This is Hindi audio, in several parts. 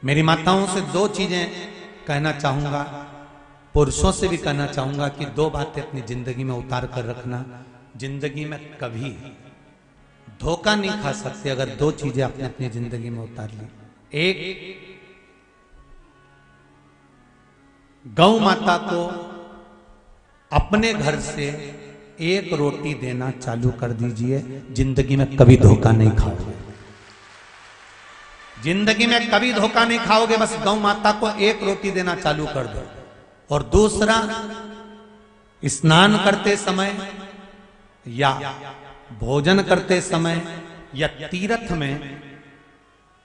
मेरी माताओं से दो चीजें कहना चाहूंगा, पुरुषों से भी कहना चाहूंगा कि दो बातें अपनी जिंदगी में उतार कर रखना। जिंदगी में कभी धोखा नहीं खा सकते अगर दो चीजें आपने अपनी जिंदगी में उतार ली। एक, गौ माता को अपने घर से एक रोटी देना चालू कर दीजिए, जिंदगी में कभी धोखा नहीं खाओगे। जिंदगी में कभी धोखा नहीं खाओगे, बस गौ माता को एक रोटी देना चालू कर दो। और दूसरा, स्नान करते समय या भोजन करते समय या तीर्थ में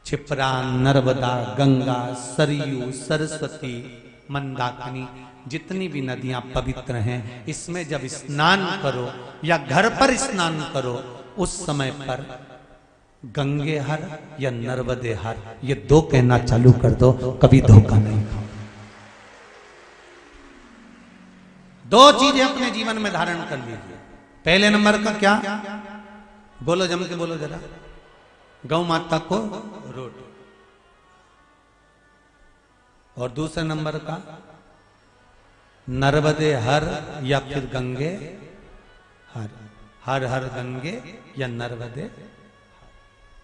क्षिप्रा, नर्मदा, गंगा, सरयू, सरस्वती, मंदाकिनी, जितनी भी नदियां पवित्र हैं, इसमें जब स्नान करो या घर पर स्नान करो, उस समय पर गंगे हर या नर्मदे हर, ये दो कहना चालू कर दो, कभी धोखा नहीं खाओ। दो चीजें अपने जीवन में धारण कर लीजिए। पहले नंबर का क्या, बोलो जम के बोलो जरा, गौ माता को रोटी। और दूसरे नंबर का नर्मदे हर या फिर गंगे हर, हर हर गंगे या नर्मदे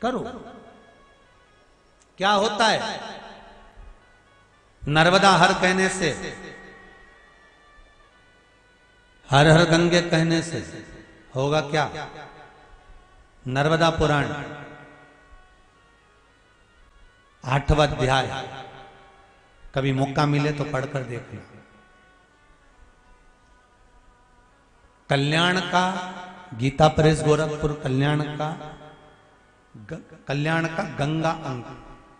करो। क्या होता है नर्मदा हर कहने से, हर हर गंगे कहने से होगा क्या? नर्मदा पुराण 8वां अध्याय, कभी मौका मिले तो पढ़कर देखना। कल्याण का, गीता प्रेस गोरखपुर, कल्याण का गंगा अंग,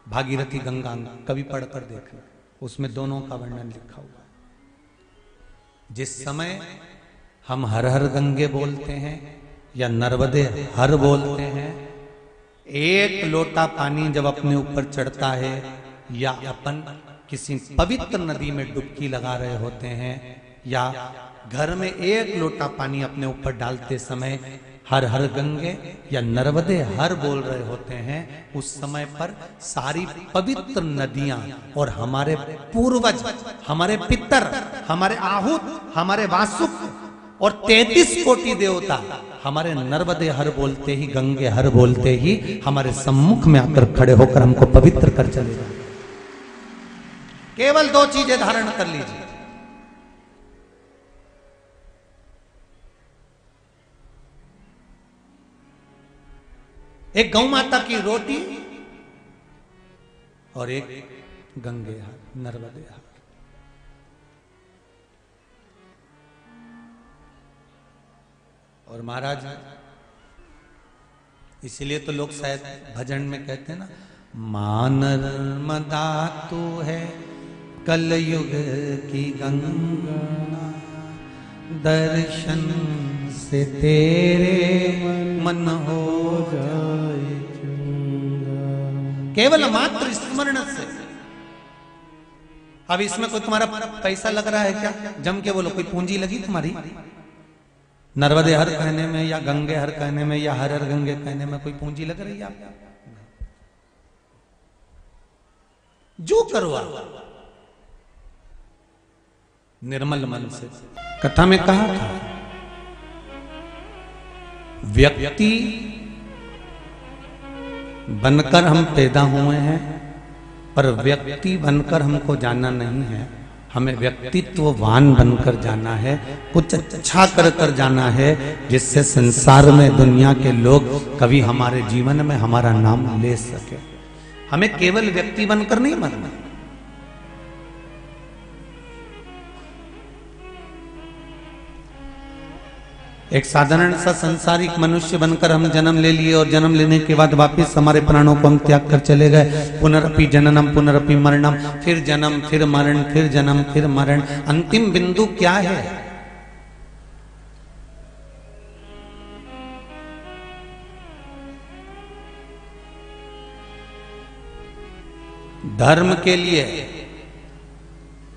भागीरथी गंगा अंग, कभी पढ़कर देखना, उसमें दोनों का वर्णन लिखा हुआ है। जिस समय हम हर हर गंगे बोलते हैं या नर्मदे हर बोलते हैं, एक लोटा पानी जब अपने ऊपर चढ़ता है या अपन किसी पवित्र नदी में डुबकी लगा रहे होते हैं या घर में एक लोटा पानी अपने ऊपर डालते समय हर हर गंगे या नर्मदे हर बोल रहे होते हैं, उस समय पर सारी पवित्र नदियां और हमारे पूर्वज, हमारे पितर, हमारे आहूत, हमारे वासुक और 33 कोटि देवता हमारे नर्मदे हर बोलते ही, गंगे हर बोलते ही हमारे सम्मुख में आकर खड़े होकर हमको पवित्र कर चले जाए। केवल दो चीजें धारण कर लीजिए। एक गौ माता की रोटी और एक गंगे हर, नर्मदे हर। और महाराज, इसीलिए तो लोग शायद भजन में कहते हैं ना, मां नर्मदा तू है कलयुग की गंगा, दर्शन से तेरे मन हो जाए चंगा। केवल मात्र स्मरण से। अब इसमें कोई तुम्हारा पैसा लग रहा है क्या? जम के बोलो, कोई पूंजी लगी तुम्हारी? नर्मदे हर कहने में या गंगे हर कहने में या हर हर गंगे कहने में कोई पूंजी लग रही है आपको? जो करो आप निर्मल मन से। कथा में कहा था, व्यक्ति बनकर हम पैदा हुए हैं, पर व्यक्ति बनकर हमको जाना नहीं है, हमें व्यक्तित्ववान बनकर जाना है, कुछ अच्छा कर कर जाना है, जिससे संसार में दुनिया के लोग कभी हमारे जीवन में हमारा नाम ले सके। हमें केवल व्यक्ति बनकर नहीं मरना। एक साधारण सा सांसारिक मनुष्य बनकर हम जन्म ले लिए और जन्म लेने के बाद वापिस हमारे प्राणों को हम त्याग कर चले गए। पुनरपि जननम पुनरपि मरणम, फिर जन्म, फिर मरण, फिर जन्म, फिर मरण। अंतिम बिंदु क्या है? धर्म के लिए,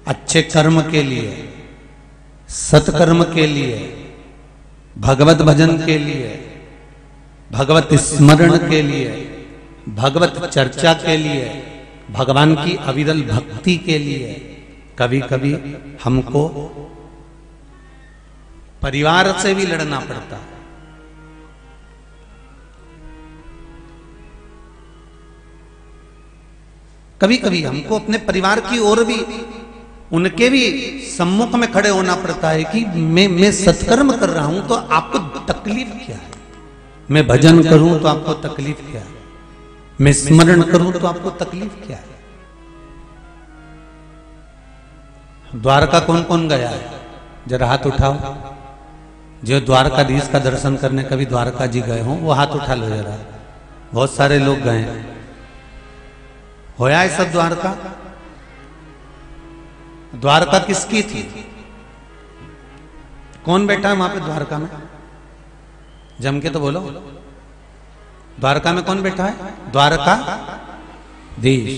अच्छे कर्म के लिए, सत्कर्म के लिए, भगवत भजन के लिए, भगवत स्मरण के लिए, भगवत चर्चा के लिए, भगवान की अविरल भक्ति के लिए कभी कभी हमको परिवार से भी लड़ना पड़ता है। कभी कभी हमको अपने परिवार की ओर भी, उनके भी सम्मुख में खड़े होना पड़ता है कि मैं सत्कर्म कर रहा हूं तो आपको तकलीफ क्या है, मैं भजन करूं तो आपको तकलीफ क्या है, मैं स्मरण करूं तो आपको तकलीफ क्या है। द्वारका कौन कौन गया है, जरा हाथ उठाओ। जो द्वारकाधीश का दर्शन करने कभी द्वारका जी गए हों वो हाथ उठा लो जरा। बहुत सारे लोग गए हैं। होया है सब द्वारका? द्वारका किसकी थी? कौन बैठा है वहां पे द्वारका में? जम के तो बोलो। द्वारका में कौन बैठा है? द्वारका धीश।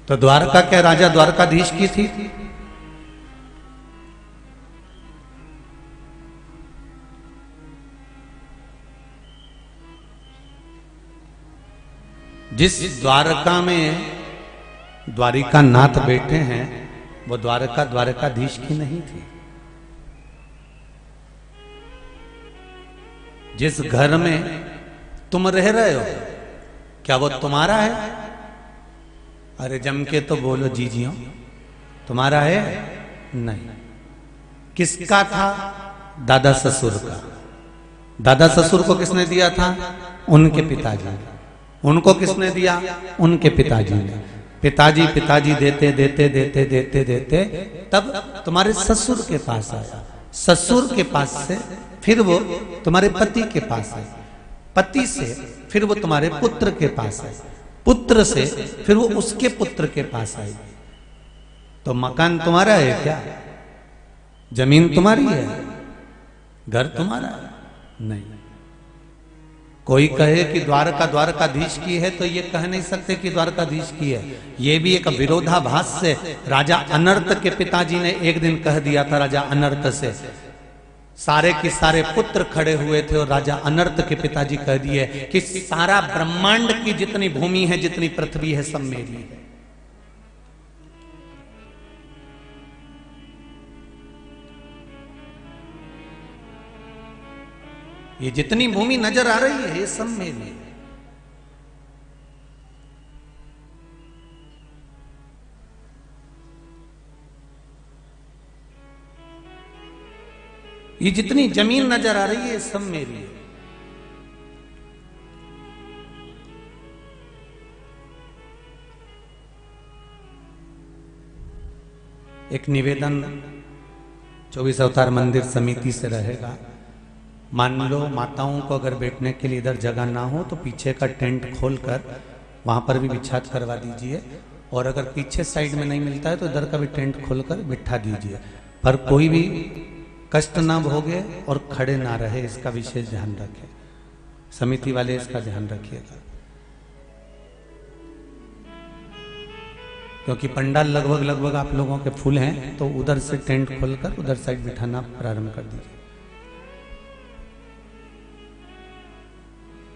तो द्वारका क्या राजा द्वारकाधीश की थी? जिस द्वारका में द्वारिका नाथ बैठे हैं वो द्वारका द्वारकाधीश की नहीं थी। जिस घर में तुम रह रहे हो क्या वो तुम्हारा है? अरे जम के तो बोलो जी जियो। तुम्हारा है? नहीं। किसका था? दादा ससुर का। दादा ससुर को किसने दिया था? उनके पिताजी ने। उनको किसने दिया? उनके पिताजी ने। पिताजी पिताजी देते देते देते देते देते तब तुम्हारे ससुर के पास आया। ससुर के पास से फिर वो तुम्हारे पति के पास आए। पति से फिर वो तुम्हारे पुत्र के पास आए। पुत्र से फिर वो उसके पुत्र के पास आई। तो मकान तुम्हारा है क्या? जमीन तुम्हारी है? घर तुम्हारा है? नहीं। कोई कहे कि द्वारका द्वारकाधीश की है तो ये कह नहीं सकते कि द्वारकाधीश की है। ये भी एक विरोधाभास से राजा अनर्त के पिताजी ने एक दिन कह दिया था। राजा अनर्त से सारे के सारे पुत्र खड़े हुए थे और राजा अनर्त के पिताजी कह दिए कि सारा ब्रह्मांड की जितनी भूमि है, जितनी पृथ्वी है, सब मेरी है। ये जितनी भूमि नजर आ रही है ये सब मेरी है। ये जितनी जमीन नजर आ रही है ये सब मेरी है। एक निवेदन 24 अवतार मंदिर समिति से रहेगा। मान लो माताओं को अगर बैठने के लिए इधर जगह ना हो तो पीछे का टेंट खोलकर वहां पर भी बिछात करवा दीजिए, और अगर पीछे साइड में नहीं मिलता है तो इधर का भी टेंट खोलकर बिठा दीजिए। पर कोई भी कष्ट ना भोगे और खड़े ना रहे, इसका विशेष ध्यान रखें। समिति वाले इसका ध्यान रखिएगा, क्योंकि पंडाल लगभग आप लोगों के फुल हैं, तो उधर से टेंट खोलकर उधर साइड बिठाना प्रारंभ कर दीजिए।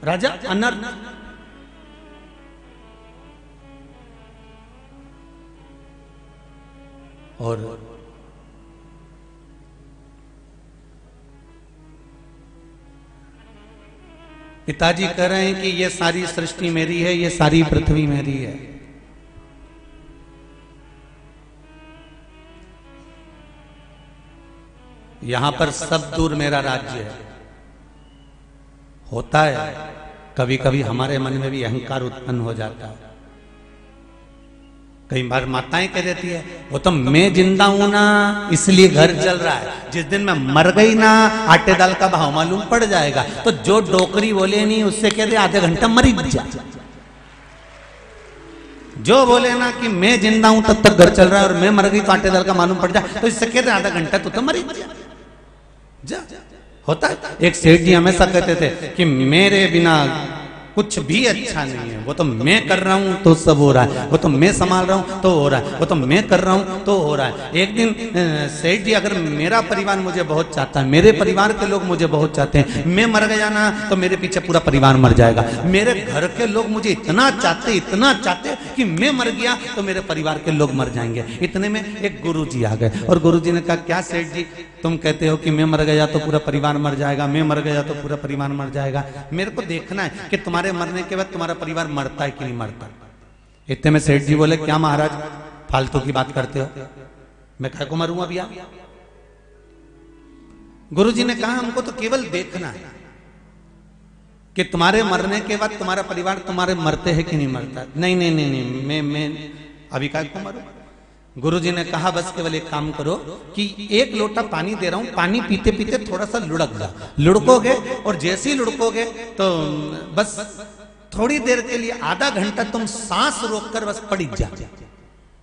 राजा अनर्त और पिताजी कह रहे हैं कि ये सारी सृष्टि मेरी है, ये सारी पृथ्वी मेरी है। यहां पर सब दूर मेरा राज्य है। होता है कभी कभी हमारे मन में भी अहंकार उत्पन्न हो जाता है। कई बार माताएं कह देती है वो तो मैं जिंदा हूं ना इसलिए घर चल रहा है, जिस दिन मैं मर गई ना आटे दाल का भाव मालूम पड़ जाएगा। तो जो डोकरी बोले नहीं उससे कह दे आधे घंटा मरी जा। जो बोले ना कि मैं जिंदा हूं तब तक घर चल रहा है और मैं मर गई तो आटे दाल का मालूम पड़ जाए, तो इससे कह दे आधा घंटा तो मरी जा। होता है। एक सेठ जी हमेशा कहते थे कि मेरे बिना कुछ भी अच्छा नहीं है, वो तो मैं कर रहा हूं तो सब हो रहा है, वो तो मैं संभाल रहा हूं तो हो रहा है, वो तो मैं कर रहा हूं तो हो रहा है। एक दिन सेठ जी, अगर मेरा परिवार मुझे बहुत चाहता है, मेरे परिवार के लोग मुझे बहुत चाहते हैं, मैं मर गया ना तो मेरे पीछे पूरा परिवार मर जाएगा। मेरे घर के लोग मुझे इतना चाहते कि मैं मर गया तो मेरे परिवार के लोग मर जाएंगे। इतने में एक गुरुजी आ गए और गुरुजी ने कहा, क्या सेठ जी, तुम कहते हो कि मैं मर गया तो पूरा परिवार मर जाएगा, मैं मर गया तो पूरा परिवार मर जाएगा। मेरे को देखना है कि तुम्हारे मरने के बाद तुम्हारा परिवार मरता है कि नहीं मरता। इतने में सेठ जी बोले, क्या महाराज फालतू की बात करते हो, मैं काय को मरूंगा भैया। गुरुजी ने कहा, हमको तो केवल देखना है कि तुम्हारे मरने के बाद तुम्हारा परिवार तुम्हारे मरते हैं कि नहीं मरता। नहीं नहीं नहीं नहीं, मैं अभी काय को मरूं। गुरुजी ने कहा, बस केवल एक काम करो कि एक लोटा पानी दे रहा हूं, पानी पीते पीते थोड़ा सा लुढ़क जा, लुढ़कोगे और जैसे ही लुढ़कोगे तो बस थोड़ी देर के लिए आधा घंटा तुम सांस रोककर बस पड़ी जा,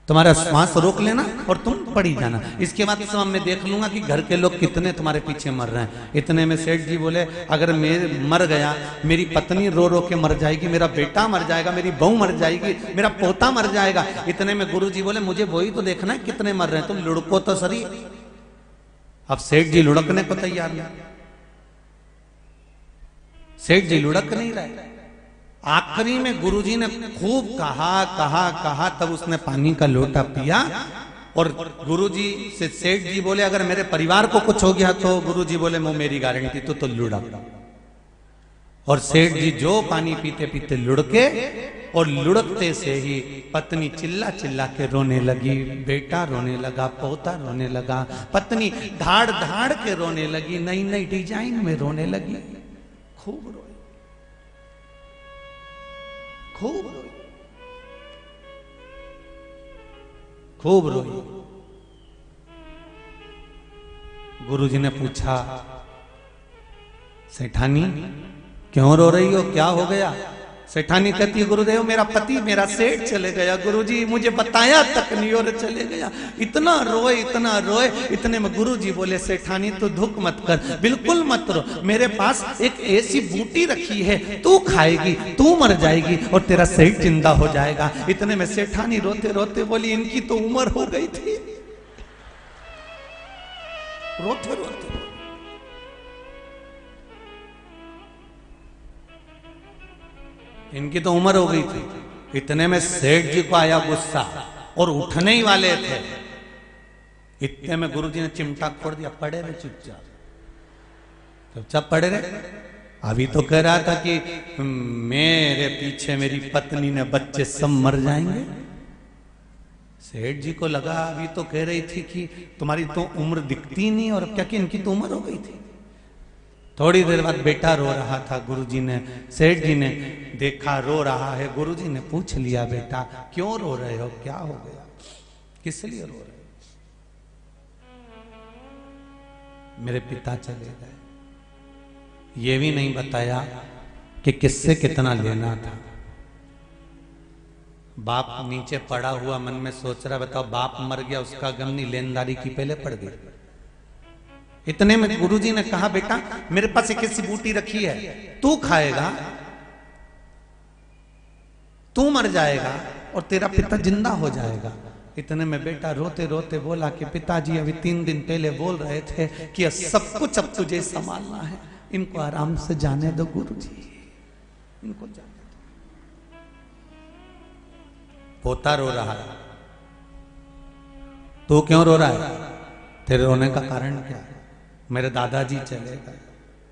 तुम्हारा श्वास रोक लेना और तुम पड़ी जाना। इसके बाद सब मैं देख लूंगा कि घर के लोग कितने तुम्हारे पीछे मर रहे हैं। इतने में सेठ जी बोले, अगर मैं मर गया, मेरी पत्नी रो रो के मर जाएगी, मेरा बेटा मर जाएगा, मेरी बहू मर जाएगी, मेरा पोता मर जाएगा। इतने में गुरुजी बोले, मुझे वही तो देखना है कितने मर रहे हैं, तुम लुढ़को तो सही। अब सेठ जी लुढ़कने को तैयार नहीं, सेठ जी लुढ़क नहीं रहे। आखिरी में गुरुजी ने खूब कहा, तब उसने पानी का लोटा पिया और गुरुजी से सेठ जी बोले, अगर मेरे परिवार को कुछ हो गया तो गुरुजी बोले, वो मेरी गारंटी, तो लुढ़क। और सेठ जी जो पानी पीते पीते लुढ़के और लुढ़कते से ही पत्नी चिल्ला चिल्ला के रोने लगी, बेटा रोने लगा, पोता रोने लगा, पत्नी धाड़ धाड़ के रोने लगी, नई नई डिजाइन में रोने लगी, खूब रोई, खूब रोई, खूब रोई। गुरुजी ने पूछा, सेठानी क्यों रो रही हो, क्या हो गया? सेठानी कहती है, गुरुदेव मेरा पति, मेरा सेठ चले गया, गुरुजी मुझे बताया तक नहीं और चले गया। इतना रोए, इतना रोए। इतने में गुरुजी बोले, सेठानी तू दुख मत कर, बिल्कुल मत रो, मेरे पास एक ऐसी बूटी रखी है, तू खाएगी, तू मर जाएगी और तेरा सेठ जिंदा हो जाएगा। इतने में सेठानी रोते रोते बोली, इनकी तो उम्र हो गई थी। रोते रोते इनकी तो उम्र हो गई थी। इतने में सेठ जी को आया गुस्सा और उठने ही वाले थे। इतने में गुरुजी ने चिमटा खोड़ दिया, पड़े रहे चुपचाप, चुपचाप पड़े रहे। अभी तो कह रहा था कि मेरे पीछे मेरी पत्नी ने बच्चे सब मर जाएंगे। सेठ जी को लगा, अभी तो कह रही थी कि तुम्हारी तो उम्र दिखती नहीं, और क्या कि इनकी तो उम्र हो गई थी। थोड़ी देर बाद बेटा रो रहा था, गुरुजी ने, सेठ जी ने देखा रो रहा है। गुरुजी ने पूछ लिया, बेटा क्यों रो रहे हो, क्या हो गया, किस लिए रो रहे हो? मेरे पिता चले गए, ये भी नहीं बताया कि किससे कितना लेना था। बाप नीचे पड़ा हुआ मन में सोच रहा, बताओ बाप मर गया, उसका गम नहीं, लेनदारी की पहले पड़ गई। इतने में गुरुजी ने कहा, बेटा मेरे पास एक ऐसी बूटी रखी है, तू खाएगा, तू मर जाएगा और तेरा पिता जिंदा हो जाएगा। इतने में बेटा रोते रोते बोला कि पिताजी अभी 3 दिन पहले बोल रहे थे कि सब कुछ अब तुझे संभालना है, इनको आराम से जाने दो गुरुजी, इनको जाने दो। पोता रो रहा है, तू क्यों रो रहा है, तेरे रोने का कारण क्या है? मेरे दादाजी चले गए,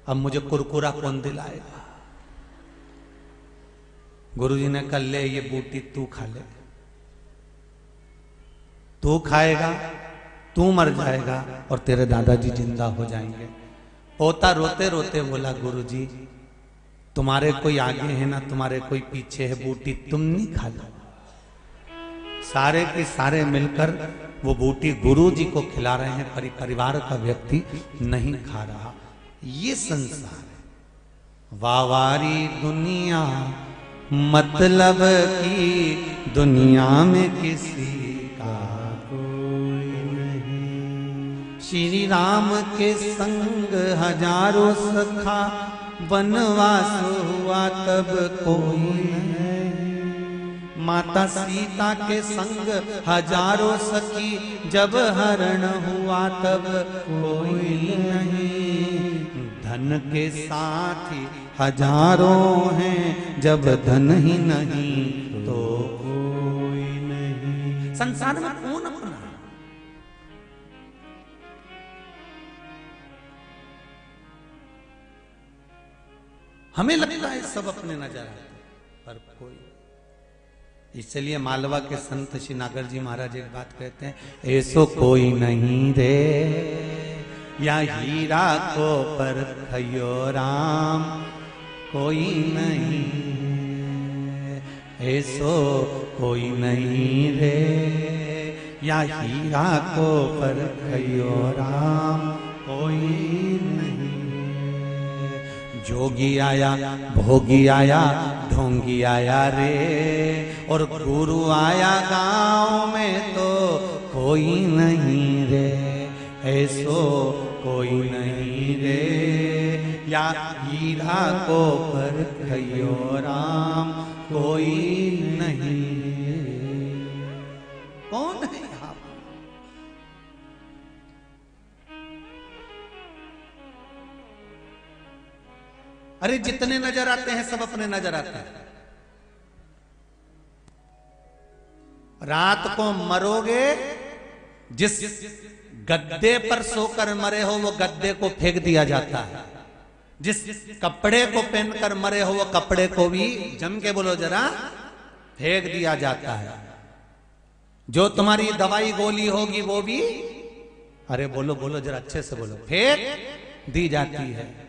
अब मुझे कुरकुरा कौन दिलाएगा? गुरुजी ने कहा, ले ये बूटी तू खा ले, तू खाएगा, तू मर जाएगा और तेरे दादाजी जिंदा हो जाएंगे। पोता रोते रोते बोला, गुरुजी तुम्हारे कोई आगे है ना तुम्हारे कोई पीछे है, बूटी तुम नहीं खा लो। सारे के सारे मिलकर वो बूटी गुरुजी को खिला रहे हैं, परिवार का व्यक्ति नहीं खा रहा। ये संसार है, वावारी दुनिया मतलब की दुनिया में किसी का कोई नहीं। श्री राम के संग हजारों सखा, वनवास हुआ तब कोई नहीं। माता सीता के संग हजारों सखी, जब हरण हुआ तब कोई नहीं। धन के साथी हजारों हैं, जब धन ही नहीं तो कोई नहीं। संसार में कौन अपना है? हमें लगता है सब अपने नजर आते, पर कोई। इसलिए मालवा के संत श्री नागर जी महाराज एक बात कहते हैं, ऐसो कोई नहीं रे या हीरा को पर खयो राम, कोई नहीं ऐसो कोई नहीं रे या हीरा को पर खयो राम, कोई नहीं। जोगी आया भोगी आया ढोंगी आया रे, और गुरु आया गांव में तो कोई नहीं रे, ऐसो कोई नहीं रे या हीरा को पर खयो राम, कोई नहीं। कौन है आप? अरे जितने नजर आते हैं सब अपने नजर आते हैं। रात को मरोगे, जिस गद्दे पर सोकर मरे हो वो गद्दे को फेंक दिया जाता है। जिस कपड़े को पहनकर मरे हो वो कपड़े को भी, जम के बोलो जरा, फेंक दिया जाता है। जो तुम्हारी दवाई गोली होगी वो भी, अरे बोलो बोलो जरा अच्छे से बोलो, फेंक दी जाती है।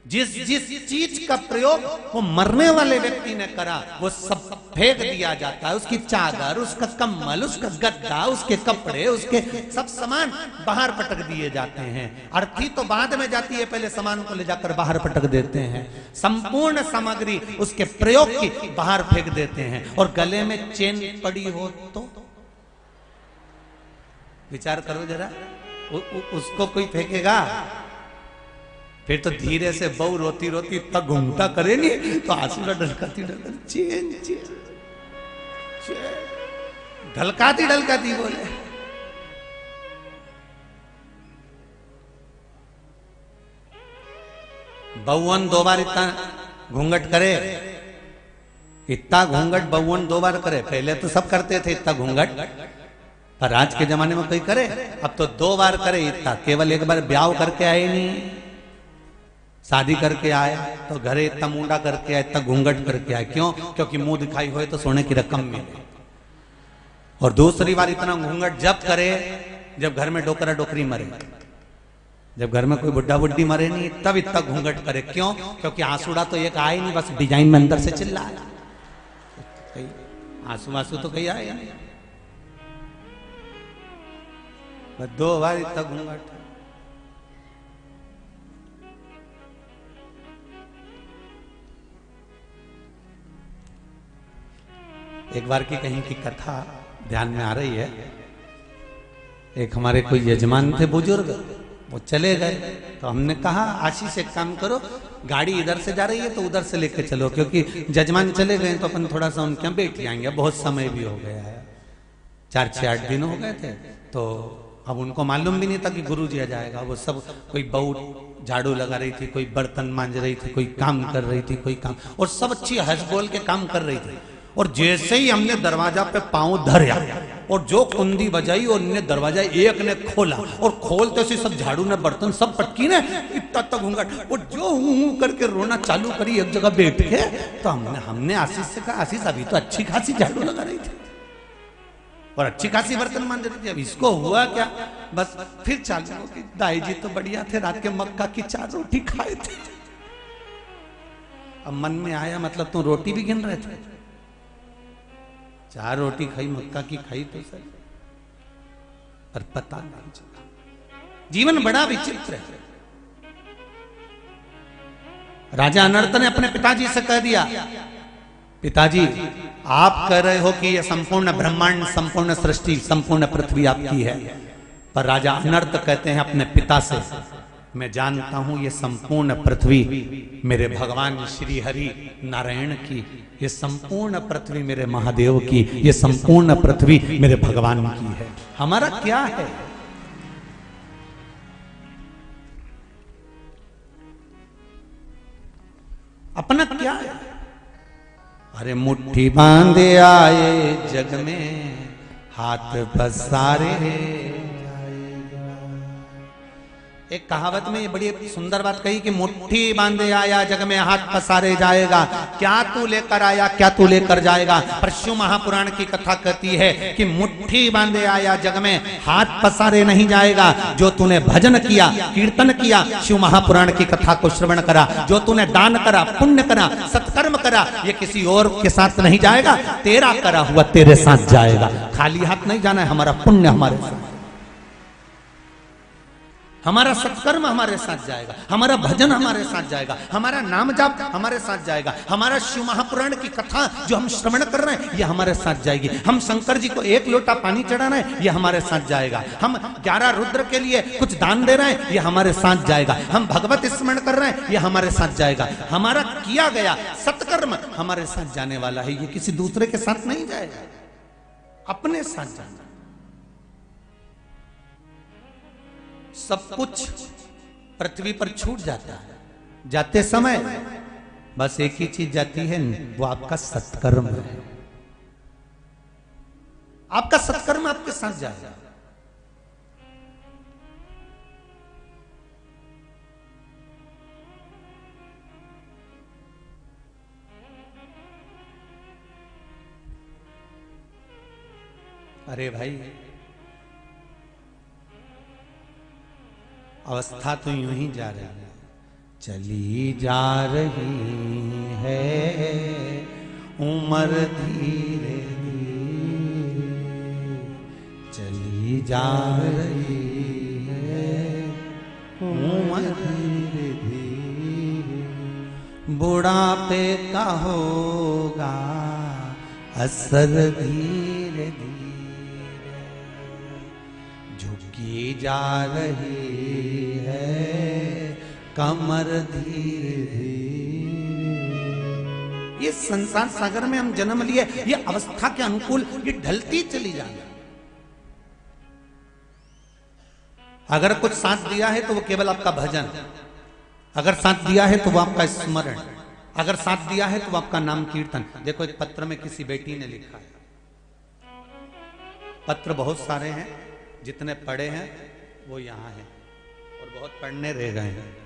जिस जिस चीज का प्रयोग वो मरने वाले व्यक्ति ने करा वो सब फेंक दिया जाता है। उसकी चादर, उसका कम्बल, उसका गद्दा, उसके कपड़े, उसके सब सामान बाहर पटक दिए जाते हैं। अर्थी तो बाद में जाती है, पहले सामान को ले जाकर बाहर पटक देते हैं। संपूर्ण सामग्री उसके प्रयोग की बाहर फेंक देते हैं। और गले में चेन पड़ी हो तो विचार करो जरा, उसको कोई फेंकेगा? फिर तो धीरे से बहू रोती रोती इतना घूमता करे नहीं तो आंसू ढलकाती ढलकाती चेन चेन ढलकाती ढलकाती बोले। बहुवन 2 बार इतना घूंघट करे, इतना घूंघट बहुवन 2 बार करे। पहले तो सब करते थे इतना घूंघट, पर आज के जमाने में कोई करे? अब तो 2 बार करे इतना। केवल एक बार ब्याह करके आए नहीं, शादी करके आया तो घरे इतना मुंडा करके आया, इतना घूंघट करके आया। क्यों? क्योंकि मुंह दिखाई होए तो सोने की रकम मिले। और दूसरी बार इतना घूंघट जब करे जब घर में डोकरा डोकरी मरे, जब घर में कोई बुढ़ा बुढ़ी मरे नहीं तब इतना घूंघट करे। क्यों? क्योंकि आंसुड़ा तो एक आए नहीं, बस डिजाइन में अंदर से चिल्ला आंसू आंसू तो कहीं आए नहीं, बस 2 बार इतना घूंघट। एक बार की कहीं की कथा ध्यान में आ रही है। एक हमारे कोई यजमान थे बुजुर्ग, वो चले गए तो हमने कहा आशीष एक काम करो, गाड़ी इधर से जा रही है तो उधर से लेके चलो, क्योंकि जजमान चले गए तो अपन थोड़ा सा उनके यहाँ बैठ जाएंगे। बहुत समय भी हो गया है, 4-6-8 दिन हो गए थे। तो अब उनको मालूम भी नहीं था कि गुरु जी आ जाएगा। वो सब, कोई बहू झाड़ू लगा रही थी, कोई बर्तन मांज रही थी, कोई काम कर रही थी, कोई काम, और सब अच्छी हंस बोल के काम कर रही थी। और जैसे ही हमने दरवाजा पे पांव धरया और जो कुंडी बजाई और ने दरवाजा एक ने खोला, और खोलते से सब झाड़ू ने बर्तन सब पटकी ने इतना तक घूंघट, और जो हूं करके रोना चालू करी एक जगह बैठ के। तो हमने आशीष से कहा, आशीष अभी तो अच्छी खासी झाड़ू लगा रही थी और अच्छी खासी बर्तन मांज रही थी, अब इसको हुआ क्या? बस फिर चालू कि दाई जी तो बढ़िया थे, रात के मक्का की 4 रोटी खाए थे। अब मन में आया, मतलब तुम रोटी भी गिन रहे थे? 4 रोटी खाई, मक्का की खाई तो सही, पर पता नहीं चला। जीवन बड़ा विचित्र है। राजा अनर्त ने अपने पिताजी से कह दिया, पिताजी आप कह रहे हो कि यह संपूर्ण ब्रह्मांड, संपूर्ण सृष्टि, संपूर्ण पृथ्वी आपकी है, पर राजा अनर्त कहते हैं अपने पिता से मैं जानता हूं ये संपूर्ण पृथ्वी मेरे भगवान श्री हरि नारायण की, ये संपूर्ण पृथ्वी मेरे महादेव की, ये संपूर्ण पृथ्वी मेरे भगवान की है। हमारा क्या है? अपना क्या है? अरे मुट्ठी बांधे आए जग में, हाथ पसारे। एक कहावत में ये बड़ी सुंदर बात कही कि मुट्ठी बांधे आया जग में, हाथ पसारे जाएगा। क्या तू लेकर आया, क्या तू लेकर जाएगा? पर शिव महापुराण की कथा कहती है कि मुट्ठी बांधे आया जग में, हाथ पसारे नहीं जाएगा। जो तूने भजन किया, कीर्तन किया, शिव महापुराण की कथा को श्रवण करा, जो तूने दान करा, पुण्य करा, सत्कर्म करा, ये किसी और के साथ नहीं जाएगा, तेरा करा हुआ तेरे साथ जाएगा। खाली हाथ नहीं जाना है। हमारा पुण्य हमारे साथ, हमारा सत्कर्म हमारे साथ जाएगा, हमारा भजन हमारे साथ जाएगा, हमारा नाम जाप हमारे साथ जाएगा, हमारा शिव महापुराण की कथा जो हम श्रवण कर रहे हैं ये हमारे साथ जाएगी। हम शंकर जी को 1 लोटा पानी चढ़ाना है, ये हमारे साथ जाएगा। हम 11 रुद्र के लिए कुछ दान दे रहे हैं, ये हमारे साथ जाएगा। हम भगवत स्मरण कर रहे हैं, ये हमारे साथ जाएगा। हमारा किया गया सत्कर्म हमारे साथ जाने वाला है, ये किसी दूसरे के साथ नहीं जाएगा, अपने साथ जाना। सब कुछ पृथ्वी पर छूट जाता है, जाते समय बस एक ही चीज जाती है, वो आपका सत्कर्म है। आपका सत्कर्म आपके साथ जाएगा। अरे भाई, अवस्था तो यूं ही जा रही है, चली जा रही है उम्र धीरे धीरे, चली जा रही है उम्र धीरे धीरे, बुढ़ापे का होगा असर धीरे धीरे, झुकी जा रही कमर धीरे धीरे। ये संसार सागर में हम जन्म लिए, ये अवस्था के अनुकूल ये ढलती चली जाएगी। अगर कुछ साथ दिया है तो वो केवल आपका भजन, अगर साथ दिया है तो वो आपका स्मरण, अगर साथ दिया है तो वो आपका नाम कीर्तन। देखो एक पत्र में किसी बेटी ने लिखा है, पत्र बहुत सारे हैं, जितने पढ़े हैं वो यहां हैं और बहुत पढ़ने रह गए हैं।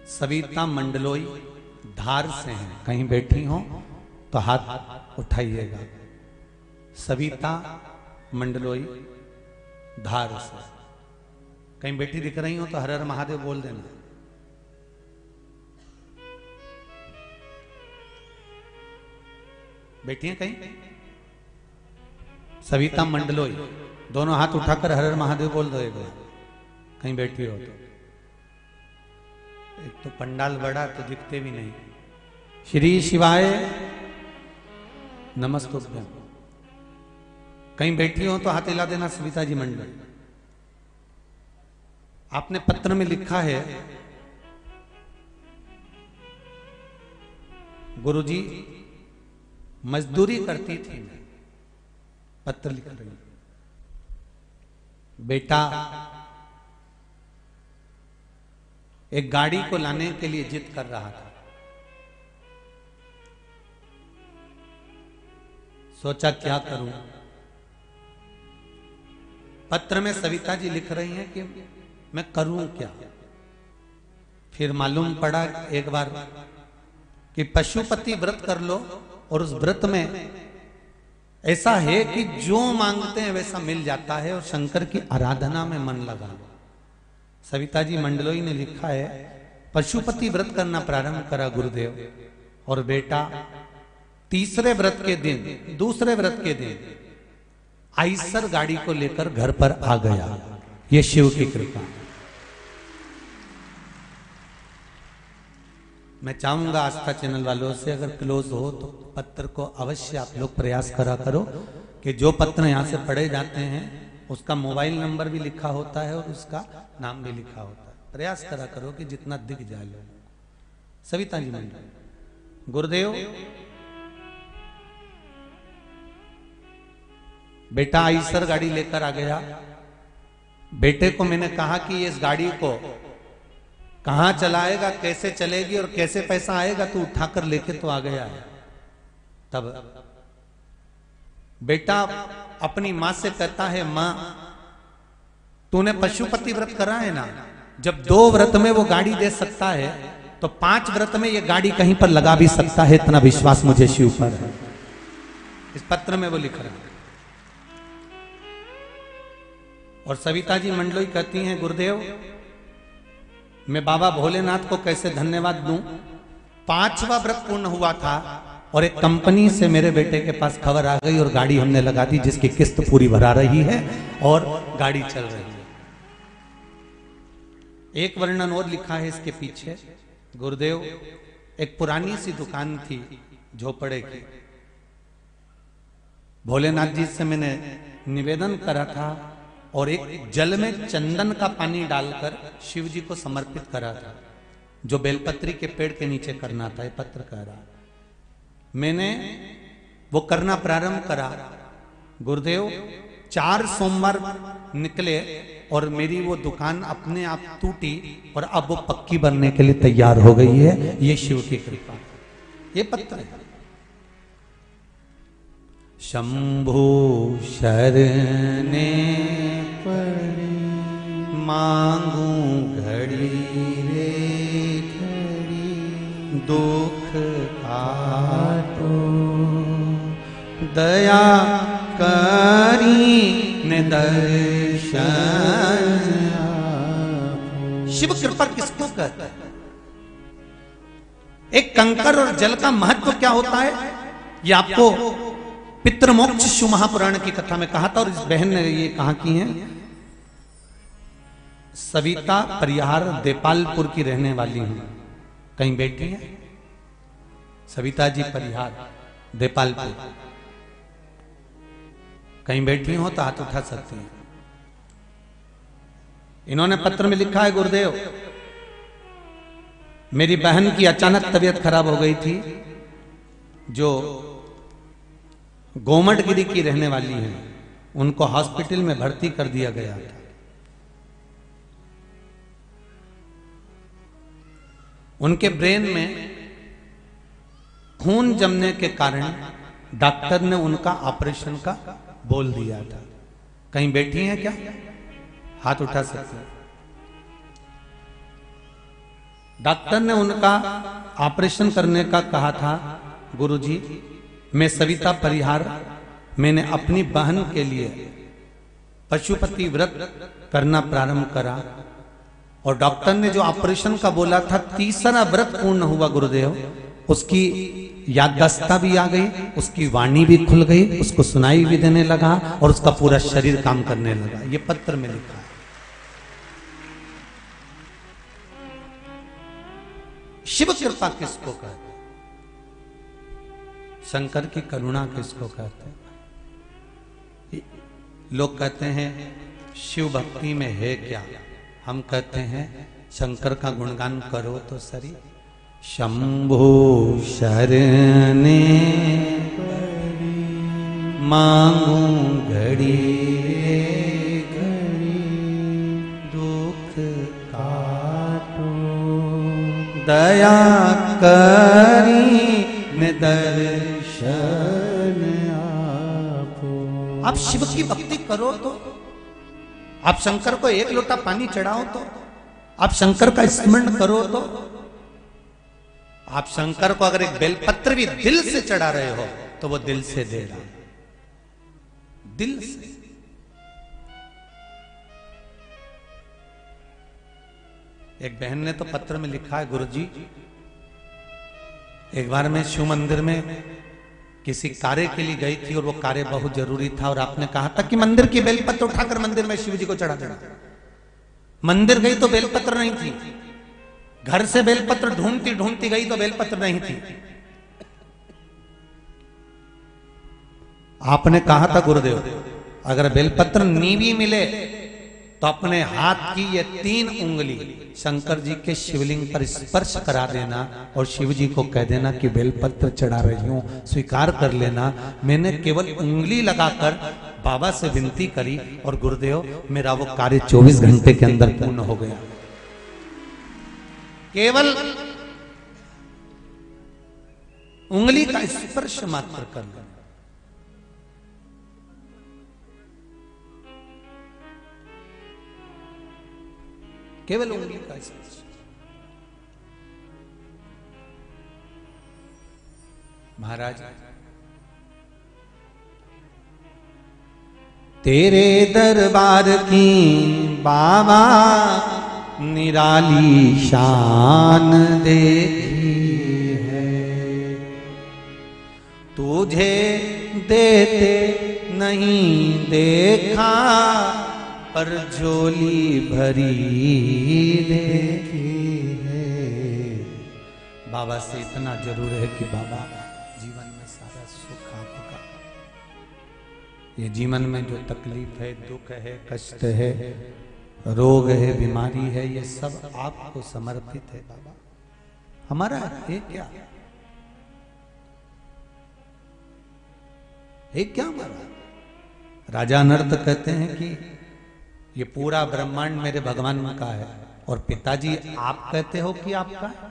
सविता मंडलोई धार से हैं, कहीं बैठी हो तो हाथ उठाइएगा। सविता मंडलोई धार से कहीं बैठी दिख रही हो तो हर हर महादेव बोल देना। बैठी हैं कहीं? सविता मंडलोई, दोनों हाथ उठाकर हर हर महादेव बोल दो एक बार, कहीं बैठी हो तो। एक तो पंडाल बड़ा तो दिखते भी नहीं। श्री शिवाय नमस्तुभ्यं, कहीं बैठी हो तो हाथ हिला देना। सविता जी मंडल, आपने पत्र में लिखा है, गुरुजी मजदूरी करती थी, पत्र लिख रही, बेटा एक गाड़ी को लाने के लिए जिद कर रहा था, सोचा क्या करूं। पत्र में सविता जी लिख रही हैं कि मैं करूं क्या। फिर मालूम पड़ा एक बार कि पशुपति व्रत कर लो, और उस व्रत में ऐसा है कि जो मांगते हैं वैसा मिल जाता है, और शंकर की आराधना में मन लगा लो। सविता जी मंडलोई ने लिखा है, पशुपति व्रत करना प्रारंभ करा गुरुदेव, और बेटा तीसरे व्रत के दिन, दूसरे व्रत के दिन आइसर गाड़ी को लेकर घर पर आ गया। ये शिव की कृपा। मैं चाहूंगा आस्था चैनल वालों से, अगर क्लोज हो तो पत्र को अवश्य आप लोग प्रयास करा करो, कि जो पत्र यहाँ से पढ़े जाते हैं उसका मोबाइल नंबर भी लिखा होता है और उसका नाम भी लिखा होता है। प्रयास करा करो कि जितना दिख जाए लोग। सविता जी मंडल, गुरुदेव बेटा आईसर गाड़ी लेकर आ गया। बेटे को मैंने कहा कि इस गाड़ी को कहां चलाएगा, कैसे चलेगी और कैसे पैसा आएगा, तू उठाकर लेके तो आ गया है। तब बेटा अपनी मां से कहता है, मां तूने पशुपति व्रत करा है ना, जब 2 व्रत में वो गाड़ी दे सकता है तो 5 व्रत में ये गाड़ी कहीं पर लगा भी सकता है, इतना विश्वास मुझे शिव पर है। इस पत्र में वो लिख रहा है। और सविता जी मंडलोई कहती हैं, गुरुदेव मैं बाबा भोलेनाथ को कैसे धन्यवाद दूं। 5वां व्रत पूर्ण हुआ था और एक कंपनी से मेरे बेटे के पास खबर आ गई और गाड़ी हमने लगा दी, जिसकी किस्त पूरी भरा रही है और गाड़ी चल रही है। एक वर्णन और लिखा है इसके पीछे। गुरुदेव एक पुरानी सी दुकान थी झोपड़े की। भोलेनाथ जी से मैंने निवेदन करा था और एक जल में चंदन का पानी डालकर शिव जी को समर्पित करा था, जो बेलपत्री के पेड़ के नीचे करना था। ये पत्र कह रहा, मैंने वो करना प्रारंभ करा। गुरुदेव 4 सोमवार निकले और मेरी वो दुकान अपने आप टूटी और अब वो पक्की बनने के लिए तैयार हो गई है। ये शिव की कृपा। ये पत्र है। शंभु शरणे पड़ी मांगू घड़ी रे घड़ी, दुख काटो दया करी ने दर्शन। शिव कृपा किसको कहता है? एक कंकर और जल का महत्व क्या होता है, ये आपको पितृमोक्ष शिव महापुराण की कथा में कहा था। और इस बहन ने ये कहा की है, सविता परिहार देपालपुर की रहने वाली हूं। कहीं बैठी है सविता जी परिहार देपालपुर, कहीं बैठी हो तो हाथ उठा सकती हैं। इन्होंने पत्र में लिखा है, गुरुदेव मेरी बहन की अचानक तबीयत खराब हो गई थी, जो गोमटगिरी की रहने वाली है। उनको हॉस्पिटल में भर्ती कर दिया गया था। उनके ब्रेन में खून जमने के कारण डॉक्टर ने उनका ऑपरेशन का बोल दिया था। कहीं बैठी हैं क्या? हाथ उठा सकते हैं। डॉक्टर ने उनका ऑपरेशन करने का कहा था। गुरुजी मैं सविता परिहार, मैंने अपनी बहन के लिए पशुपति व्रत करना प्रारंभ करा और डॉक्टर ने जो ऑपरेशन का बोला था, 3रा व्रत पूर्ण हुआ गुरुदेव। उसकी याददाश्त भी आ गई, उसकी वाणी भी खुल गई, उसको सुनाई भी देने लगा और उसका पूरा शरीर काम करने लगा। ये पत्र में लिखा है। शिव कृपा किसको कहते हैं? शंकर की करुणा किसको कहते हैं? लोग कहते हैं शिव भक्ति में है क्या? हम कहते हैं शंकर का गुणगान करो तो सरी। शंभु शरणे मांगू घड़ी घड़ी, दुख काटो दया करी ने दर्शन आपो। आप शिव की भक्ति करो तो, आप शंकर को 1 लोटा पानी चढ़ाओ तो, आप शंकर का स्मरण करो तो, आप शंकर को अगर एक बेलपत्र भी दिल से चढ़ा रहे हो तो वो दिल से दे रहा है, दिल से। एक बहन ने तो पत्र में लिखा है, गुरुजी एक बार मैं शिव मंदिर में किसी कार्य के लिए गई थी और वो कार्य बहुत जरूरी था और आपने कहा था कि मंदिर की बेलपत्र उठाकर मंदिर में शिव जी को चढ़ा देना। मंदिर गई तो बेलपत्र नहीं थी, घर से बेलपत्र ढूंढती ढूंढती गई तो बेलपत्र नहीं थी। आपने कहा था गुरुदेव, अगर बेलपत्र नीवी मिले तो अपने हाथ की ये 3 उंगली शंकर जी के शिवलिंग पर स्पर्श करा देना और शिव जी को कह देना कि बेलपत्र चढ़ा रही हूं, स्वीकार कर लेना। मैंने केवल उंगली लगाकर बाबा से विनती करी और गुरुदेव मेरा वो कार्य 24 घंटे के अंदर पूर्ण हो गया। केवल उंगली का स्पर्श मात्र कर लेना। केवल उंगली का स्पर्श। महाराज, तेरे दरबार की बाबा निराली शान देखी है, तुझे देते नहीं देखा पर झोली भरी देखी है। बाबा से इतना जरूर है कि बाबा जीवन में सारा सुख आपका, ये जीवन में जो तकलीफ है, दुख है, कष्ट है, रोग है, बीमारी है, ये सब आपको समर्पित है बाबा। हमारा है क्या? है क्या हमारा? राजा नर्त कहते हैं कि ये पूरा ब्रह्मांड मेरे भगवान का है, और पिताजी आप कहते हो कि आपका है।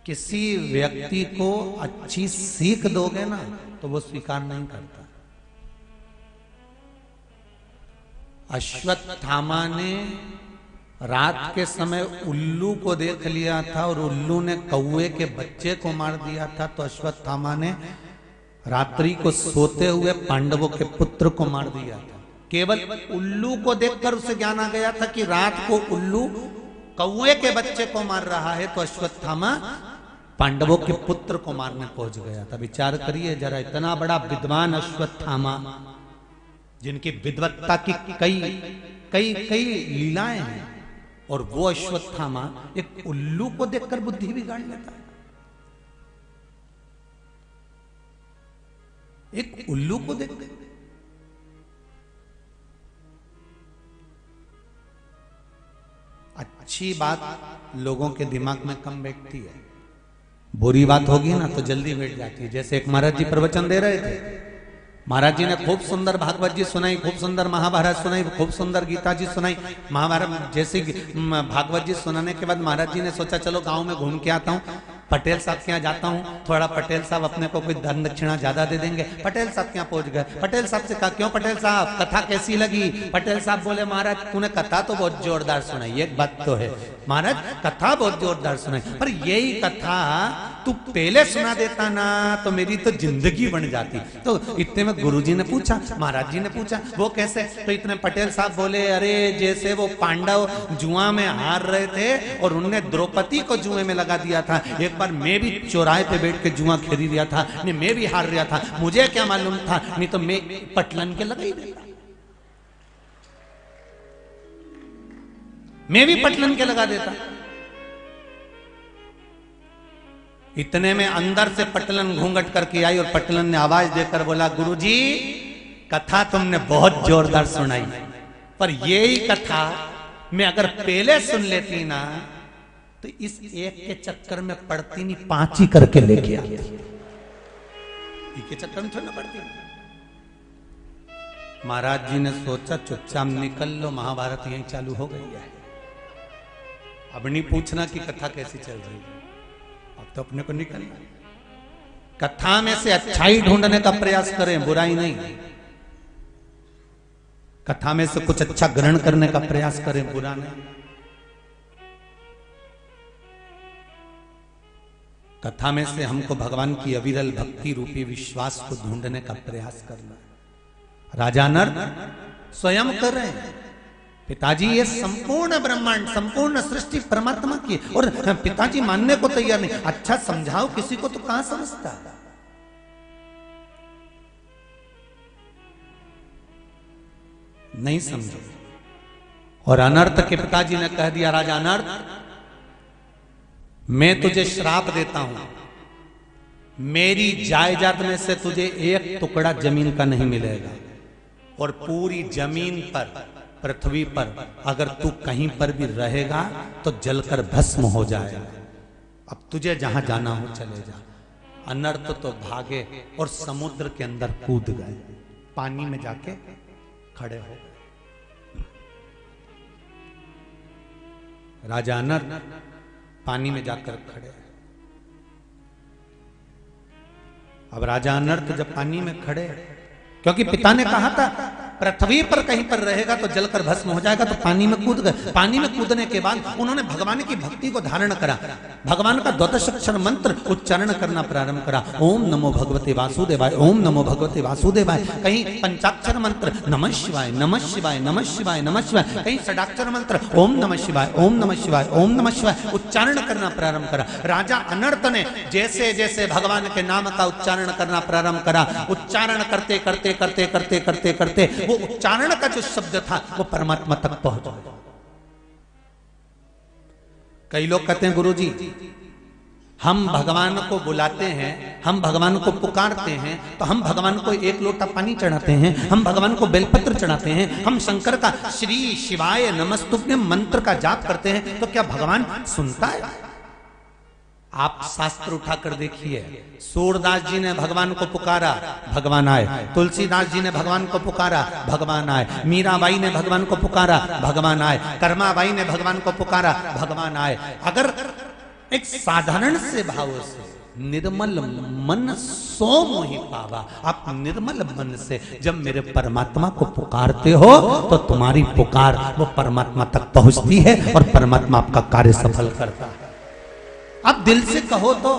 किसी व्यक्ति को अच्छी सीख दोगे ना तो वो स्वीकार नहीं करता। अश्वत्थामा ने रात के समय उल्लू को देख लिया था और उल्लू ने कौवे के बच्चे को मार दिया था, तो अश्वत्थामा ने रात्रि को सोते हुए पांडवों के पुत्र को मार दिया था। केवल उल्लू को देखकर उसे ज्ञान आ गया था कि रात को उल्लू कौवे के बच्चे को मार रहा है, तो अश्वत्थामा पांडवों के पुत्र को मारने पहुंच गया था। विचार करिए जरा, इतना बड़ा विद्वान अश्वत्थामा, जिनकी विद्वत्ता की कई कई कई लीलाएं हैं, और वो अश्वत्थामा एक उल्लू को देखकर बुद्धि बिगाड़ लेता है। एक उल्लू को देखकर। अच्छी बात लोगों के दिमाग में कम बैठती है, बुरी बात होगी ना तो जल्दी बैठ जाती है। जैसे एक महाराज जी प्रवचन दे रहे थे, महाराज जी ने खूब सुंदर भागवत जी सुनाई, खूब सुंदर महाभारत सुनाई, खूब सुंदर गीता जी सुनाई। महाभारत जैसे भागवत जी सुनाने के बाद महाराज जी ने सोचा चलो गांव में घूम के आता हूँ, पटेल साहब के यहाँ जाता हूँ, थोड़ा पटेल साहब अपने को कोई धन दक्षिणा ज्यादा दे देंगे। पटेल साहब के यहाँ पहुंच गए। पटेल साहब से कहा क्यों पटेल साहब, कथा कैसी लगी? पटेल साहब बोले महाराज तूने कथा तो बहुत जोरदार सुनाई। एक बात तो है महाराज, कथा बहुत जोरदार सुनाई, पर यही कथा तू पहले सुना देता ना तो मेरी तो जिंदगी बन जाती। तो इतने में गुरुजी ने पूछा, महाराज जी ने पूछा वो कैसे? तो इतने पटेल साहब बोले अरे जैसे वो पांडव जुआ में हार रहे थे और उनने द्रौपदी को जुए में लगा दिया था। एक बार मैं भी चौराहे पे बैठ के जुआ खेल रहा था, नहीं मैं भी हार रहा था, मुझे क्या मालूम था, नहीं तो मैं पटलन के लगा ही देता, मैं भी पटलन के लगा देता। इतने में अंदर से पटलन घूंघट करके आई और पटलन ने आवाज देकर बोला गुरुजी कथा तुमने बहुत जोरदार सुनाई, पर यही कथा मैं अगर पहले सुन लेती ना तो इस एक के चक्कर में पड़ती नहीं, 5 ही करके लेके आती। एक के चक्कर में थोड़ा पड़ती। महाराज जी ने सोचा चुपचाप निकल लो, महाभारत यहीं चालू हो गई है, अब नहीं पूछना कि कथा कैसी चल रही है, अब तो अपने को निकलना। कथा में से अच्छाई ढूंढने का प्रयास करें, बुराई नहीं। कथा में से कुछ अच्छा ग्रहण करने का प्रयास करें, बुरा नहीं। कथा में से हमको भगवान की अविरल भक्ति रूपी विश्वास को ढूंढने का प्रयास करना है। राजा नर स्वयं कर रहे हैं। पिताजी ये संपूर्ण ब्रह्मांड, संपूर्ण सृष्टि परमात्मा की, और पिताजी मानने को तैयार नहीं। अच्छा समझाओ किसी को तो कहां समझता है। नहीं समझो। और अनर्थ के पिताजी ने कह दिया राजा अनर्थ मैं तुझे श्राप देता हूं, मेरी जायदाद में से तुझे एक टुकड़ा जमीन का नहीं मिलेगा, और पूरी जमीन पर, पृथ्वी पर अगर तू कहीं पर भी रहेगा तो जलकर भस्म हो जाएगा। अब तुझे जहां जाना हो चले जा। अनर्थ तो भागे और समुद्र के अंदर कूद गए, पानी में जाके खड़े हो गए। राजा अनर्थ पानी में जाकर खड़े। अब राजा अनर्थ जब पानी में खड़े, क्योंकि पिता ने कहा था पृथ्वी पर कहीं पर रहेगा तो जलकर भस्म हो जाएगा, तो पानी में कूद गए। पानी में कूदने के बाद उन्होंने भगवान की भक्ति को धारण करा, भगवान का द्वादशाक्षर मंत्र उच्चारण करना प्रारंभ करा। ओम नमो भगवते वासुदेवाय, ओम नमो भगवते वासुदेवाय। कहीं पंचाक्षर मंत्र नमः शिवाय, नमः शिवाय, नमः शिवाय, नमः शिवाय। कहीं षडाक्षर मंत्र ओम नमः शिवाय, ओम नमः शिवाय, ओम नमः शिवाय उच्चारण करना प्रारंभ करा। राजा अनर्थ ने जैसे जैसे भगवान के नाम का उच्चारण करना प्रारंभ करा, उच्चारण करते करते करते करते करते करते वो उच्चारण का जो शब्द था वो परमात्मा तक पहुंच गया। कई लोग कहते हैं गुरुजी हम भगवान को बुलाते हैं, हम भगवान को पुकारते हैं, तो हम भगवान को एक लोटा पानी चढ़ाते हैं, हम भगवान को बेलपत्र चढ़ाते हैं, हम शंकर का श्री शिवाय नमस्तुभ्यम मंत्र का जाप करते हैं, तो क्या भगवान सुनता है? आप शास्त्र उठाकर देखिए, सूरदास जी ने भगवान को पुकारा, भगवान आए। तुलसीदास जी ने भगवान को पुकारा, भगवान आए। मीराबाई ने भगवान को पुकारा, भगवान आए। कर्माबाई ने भगवान को पुकारा, भगवान आए। अगर एक साधारण से भाव से निर्मल मन सो मोहि पावा, आप निर्मल मन से जब मेरे परमात्मा को पुकारते हो तो तुम्हारी पुकार वो परमात्मा तक पहुंचती है और परमात्मा आपका कार्य सफल करता है। आप दिल से कहो तो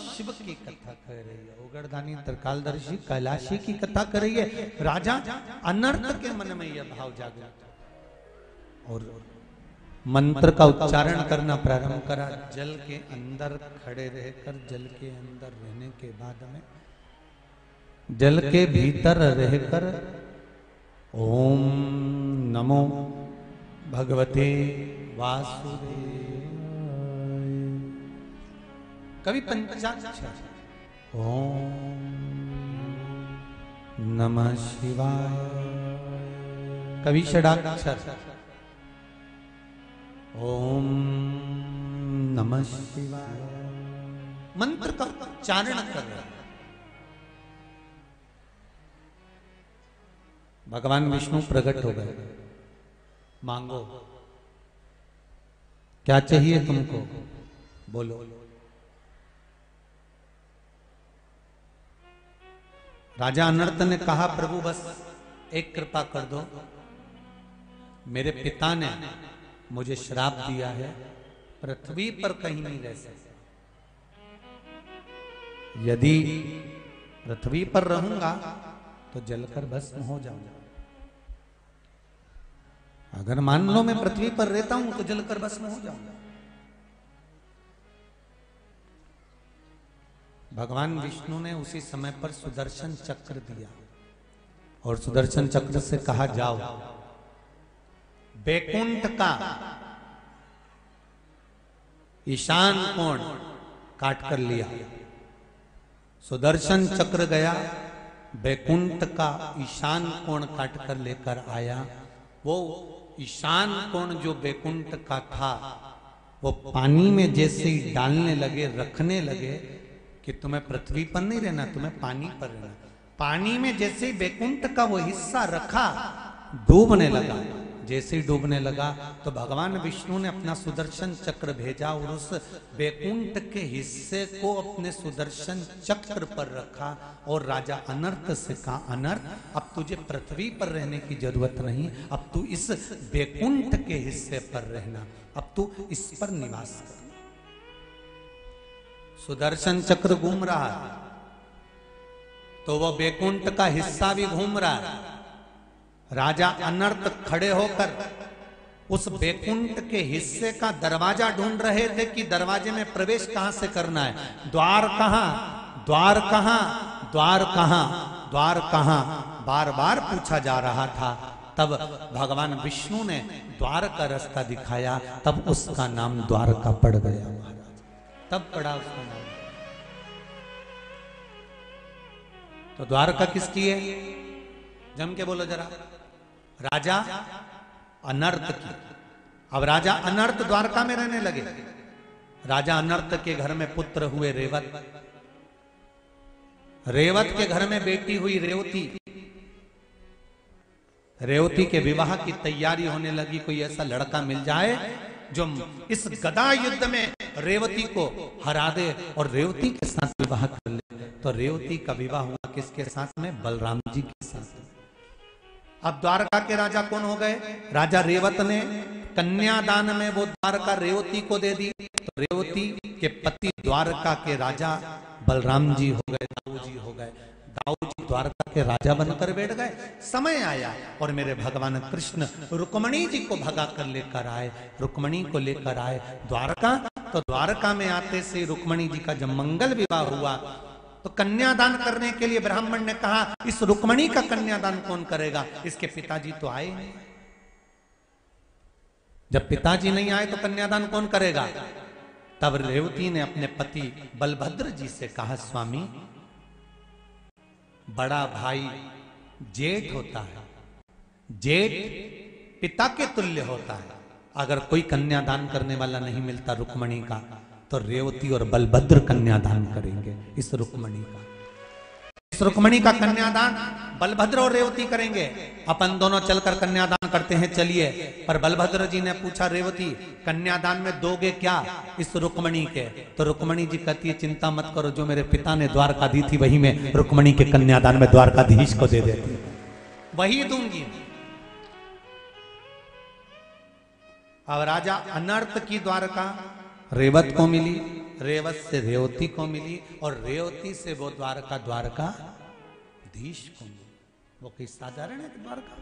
शिव की कथा कर रही है, उगरदानी त्रिकालदर्शी कैलाशी की कथा कर रही है। राजा अनर्थ के मन में यह भाव जागृत और मंत्र का उच्चारण करना प्रारंभ करा। जल के अंदर खड़े रहकर, जल के अंदर रहने के बाद में जल के भीतर रहकर ओम नमो भगवते वासुदेवाय, कभी पंचाक्षर ओम नमः शिवाय, कभी षडाक्षर ओम नमः शिवाय मंत्र का उच्चारण कर रहे हैं। भगवान विष्णु प्रकट हो गए। मांगो क्या चाहिए तुमको, बोलो। राजा अनर्थ ने कहा प्रभु बस एक कृपा कर दो, मेरे पिता ने मुझे श्राप दिया है, पृथ्वी पर कहीं नहीं रह सकता। यदि पृथ्वी पर रहूंगा तो जलकर भस्म हो जाऊंगा। अगर मान लो मैं पृथ्वी पर रहता हूं तो जलकर भस्म हो जाऊंगा। भगवान विष्णु ने उसी समय पर सुदर्शन चक्र दिया और सुदर्शन चक्र से कहा जाओ बैकुंठ का ईशान कोण काट कर लिया। सुदर्शन चक्र गया, बैकुंठ का ईशान कोण काट कर लेकर आया। वो ईशान कोण जो बैकुंठ का था वो पानी में जैसे ही डालने लगे, रखने लगे कि तुम्हें पृथ्वी पर नहीं रहना, तुम्हें पानी पर रहना। पानी में जैसे ही बैकुंठ का वो हिस्सा रखा, डूबने लगा। जैसे ही डूबने लगा तो भगवान विष्णु ने अपना सुदर्शन चक्र भेजा और उस बैकुंठ के हिस्से को अपने सुदर्शन चक्र पर रखा और राजा अनर्थ से कहा, अनर्थ अब तुझे पृथ्वी पर रहने की जरूरत नहीं, अब तू इस बैकुंठ के हिस्से पर रहना, अब तू इस पर निवास कर। सुदर्शन चक्र घूम रहा है तो वह बैकुंठ का हिस्सा भी घूम रहा है। राजा अनर्थ खड़े होकर उस बैकुंठ के हिस्से का दरवाजा ढूंढ रहे थे कि दरवाजे में प्रवेश कहां से करना है, द्वार कहां, द्वार कहां, द्वार कहां, द्वार कहां, बार बार पूछा जा रहा था। तब भगवान विष्णु ने द्वार का रास्ता दिखाया, तब उसका नाम द्वारका पड़ गया। महाराज तब पड़ा उसका नाम। तो द्वारका किसकी है? जम के बोलो जरा। राजा अनर्थ की। अब राजा अनर्थ द्वारका में रहने लगे। राजा अनर्थ के घर में पुत्र हुए रेवत। रेवत के घर में बेटी हुई रेवती। रेवती के विवाह की तैयारी होने लगी। कोई ऐसा लड़का मिल जाए जो इस गदा युद्ध में रेवती को हरा दे और रेवती के साथ विवाह कर ले। तो रेवती का विवाह हुआ किसके साथ में? बलराम जी के साथ। अब द्वारका के राजा कौन हो गए? राजा रेवत ने कन्यादान में वो द्वारका रेवती को दे दी। तो रेवती के पति द्वारका के राजा बलराम जी हो गए, दाऊ जी हो गए। दाऊ जी द्वारका के राजा बनकर बैठ गए। समय आया और मेरे भगवान कृष्ण रुक्मणी जी को भगा कर लेकर आए। रुक्मणी को लेकर आए द्वारका। तो द्वारका में आते से रुक्मणी जी का जब मंगल विवाह हुआ तो कन्यादान करने के लिए ब्राह्मण ने कहा, इस रुक्मणी का कन्यादान कौन करेगा? इसके पिताजी तो आए नहीं। जब पिताजी नहीं आए तो कन्यादान कौन करेगा? तब रेवती ने अपने पति बलभद्र जी से कहा, स्वामी, बड़ा भाई जेठ होता है, जेठ पिता के तुल्य होता है। अगर कोई कन्यादान करने वाला नहीं मिलता रुक्मणी का, तो रेवती और बलभद्र कन्यादान करेंगे इस रुक्मणी का। इस रुक्मणी का कन्यादान बलभद्र और रेवती करेंगे। अपन दोनों चलकर कन्यादान करते हैं, चलिए। पर बलभद्र जी ने पूछा, रेवती कन्यादान में दोगे क्या इस रुक्मणी के? तो रुक्मणी जी कहती है, चिंता मत करो, जो मेरे पिता ने द्वारका दी थी वही मैं रुक्मणी के कन्यादान में द्वारकाधीश को दे देती, वही दूंगी। अब राजा अनर्थ की द्वारका रेवत को मिली, रेवत से रेवती को मिली और रेवती से वो द्वारका द्वारकाधीश को मिली। वो कोई साधारण है द्वारका?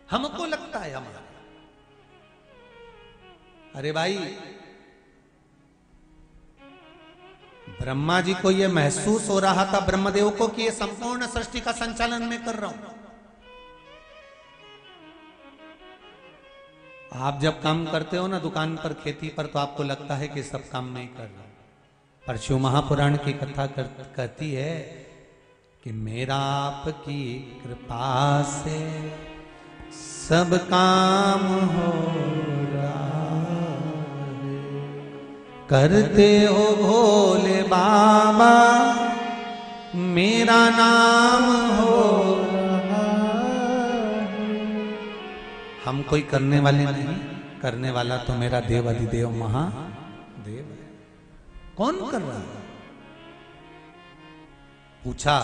हमको लगता है हमारा। अरे भाई, ब्रह्मा जी को ये महसूस हो रहा था, ब्रह्मदेव को, कि ये संपूर्ण सृष्टि का संचालन मैं कर रहा हूं। आप जब काम करते हो ना दुकान पर, खेती पर, तो आपको लगता है कि सब काम नहीं कर रहा। पर शिव महापुराण की कथा कहती है कि मेरा आपकी कृपा से सब काम हो रहा है, करते हो भोले बाबा मेरा नाम हो। हम कोई करने वाले नहीं, करने वाला तो मेरा देव अधिदेव महादेव है। कौन कर रहा है? पूछा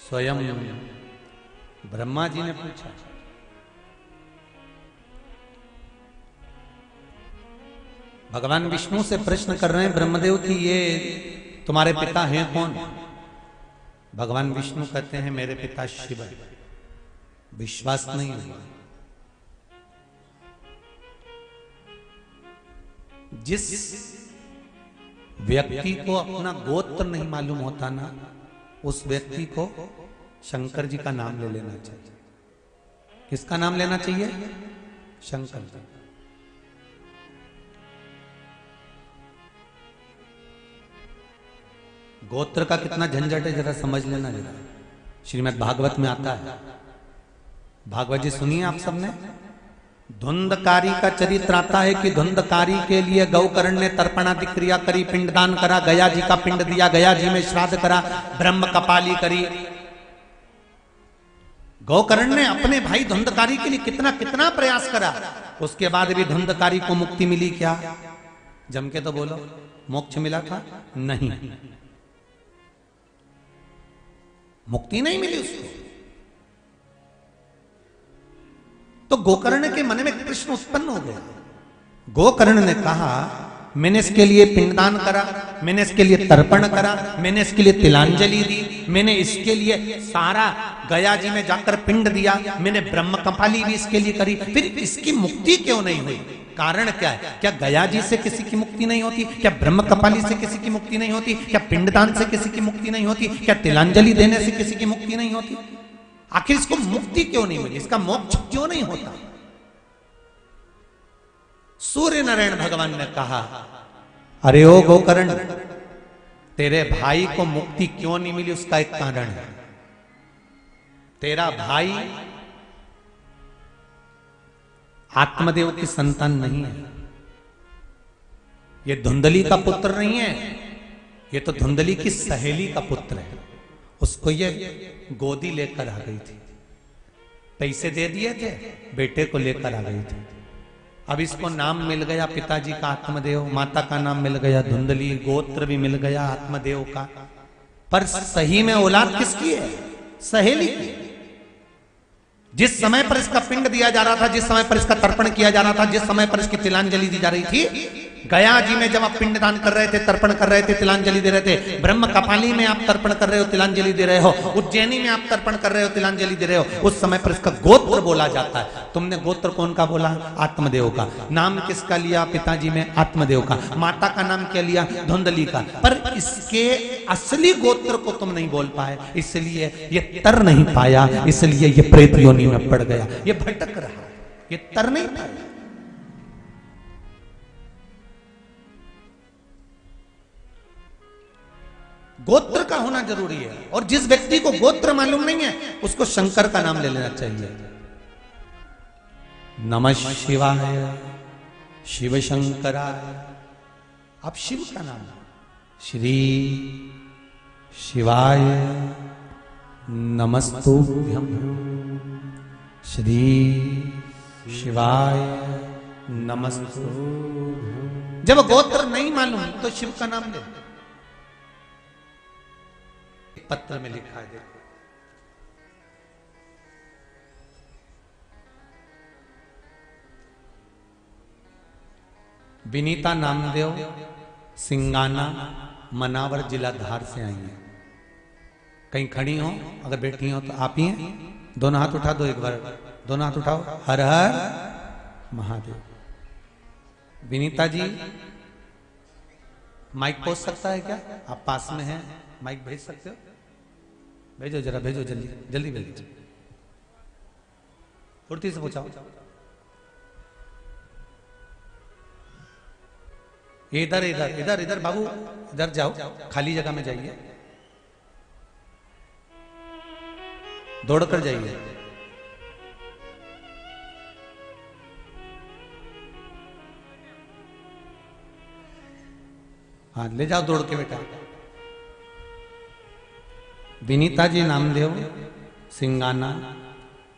स्वयं ब्रह्मा जी ने पूछा। भगवान विष्णु से प्रश्न कर रहे हैं ब्रह्मदेव कि ये तुम्हारे पिता हैं कौन? भगवान विष्णु कहते हैं मेरे पिता शिव है। विश्वास नहीं हुआ। जिस व्यक्ति को अपना गोत्र नहीं मालूम होता ना, उस व्यक्ति को शंकर जी का नाम ले लेना चाहिए। किसका नाम लेना चाहिए? शंकर जी। गोत्र का कितना झंझट है जरा समझ लेना। जरा श्रीमद् भागवत में आता है, भागवत जी सुनिए आप सबने। धुंधकारी का चरित्र आता है कि धुंधकारी के लिए गौकर्ण ने तर्पणादि क्रिया करी, पिंडदान करा, गया जी का पिंड दिया, गया जी में श्राद्ध करा, ब्रह्म कपाली करी। गौकर्ण ने अपने भाई धुंधकारी के लिए कितना कितना प्रयास करा, उसके बाद भी धुंधकारी को मुक्ति मिली क्या? जम के तो बोलो, मोक्ष मिला था? नहीं, मुक्ति नहीं मिली उसको। तो गोकर्ण के मन में कृष्ण उत्पन्न हो गया। गोकर्ण ने कहा मैंने इसके लिए पिंडदान करा, मैंने इसके लिए तर्पण करा, मैंने इसके लिए तिलांजलि दी, मैंने इसके लिए सारा गया जी में जाकर पिंड दिया, मैंने ब्रह्म कपाली भी इसके लिए करी, फिर इसकी मुक्ति क्यों नहीं हुई? कारण क्या है? क्या गया जी से किसी की मुक्ति नहीं होती? क्या ब्रह्म कपाली से किसी की मुक्ति नहीं होती? क्या पिंडदान से किसी की मुक्ति नहीं होती? क्या तिलांजलि देने से किसी की मुक्ति नहीं होती? आखिर इसको मुक्ति क्यों नहीं मिली? इसका मोक्ष क्यों नहीं होता? सूर्य नारायण भगवान ने कहा, अरे ओ गोकर्ण, तेरे भाई को मुक्ति क्यों नहीं मिली, उसका एक कारण है। तेरा भाई आत्मदेव की संतान नहीं है, ये धुंधली का पुत्र नहीं है, ये तो धुंधली की सहेली का पुत्र है। उसको ये गोदी लेकर आ गई थी, पैसे दे दिए थे, बेटे को लेकर आ गई थी। अब इसको नाम मिल गया पिताजी का आत्मदेव, माता का नाम मिल गया धुंधली, गोत्र भी मिल गया आत्मदेव का, पर सही में औलाद किसकी है? सहेली की। जिस समय पर इसका पिंड दिया जा रहा था, जिस समय पर इसका तर्पण किया जा रहा था, जिस समय पर इसकी तिलांजलि दी जा रही थी, गया जी में जब आप पिंडदान कर रहे थे, तर्पण कर रहे थे, तिलांजलि दे रहे थे, ब्रह्म कपाली में आप तर्पण कर रहे हो, तिलांजलि दे रहे हो, उज्जैनी में आप तर्पण कर रहे हो, तिलांजलि दे रहे हो, उस समय पर इसका गोत्र बोला जाता है। तुमने गोत्र कौन का बोला? आत्मदेव का। नाम किसका लिया पिताजी में? आत्मदेव का। माता का नाम क्या लिया? धुंधली का। पर इसके असली गोत्र को तुम नहीं बोल पाए, इसलिए ये तर नहीं पाया, इसलिए ये प्रेत योनि में पड़ गया, ये भटक रहा, ये तर नहीं पाया। गोत्र का होना जरूरी है, और जिस व्यक्ति को गोत्र मालूम नहीं है उसको शंकर का नाम ले लेना चाहिए। नमः शिवाय, शिव शंकराय। अब शिव का नाम श्री शिवाय नमस्तुभ्यं, श्री शिवाय नमस्तुभ्यं। जब गोत्र नहीं मालूम तो शिव का नाम ले। पत्र में लिखा है, देखो, विनीता नामदेव, सिंगाना, मनावर, जिला धार से आई है। कहीं खड़ी हो, अगर बैठी हो तो आप ही हैं। दोनों हाथ उठा दो, एक बार दोनों हाथ उठाओ। हर हर महादेव। विनीता जी, माइक पहुंच सकता है क्या? आप पास में हैं, माइक भेज सकते हो? भेजो जरा, भेजो जल्दी जल्दी भेजो, फुर्ती से पूछाओ। इधर इधर इधर इधर बाबू, इधर जाओ, खाली जगह में जाइए, दौड़कर जाइए। हाँ, ले जाओ दौड़ के बेटा। विनीता जी नामदेव, सिंगाना,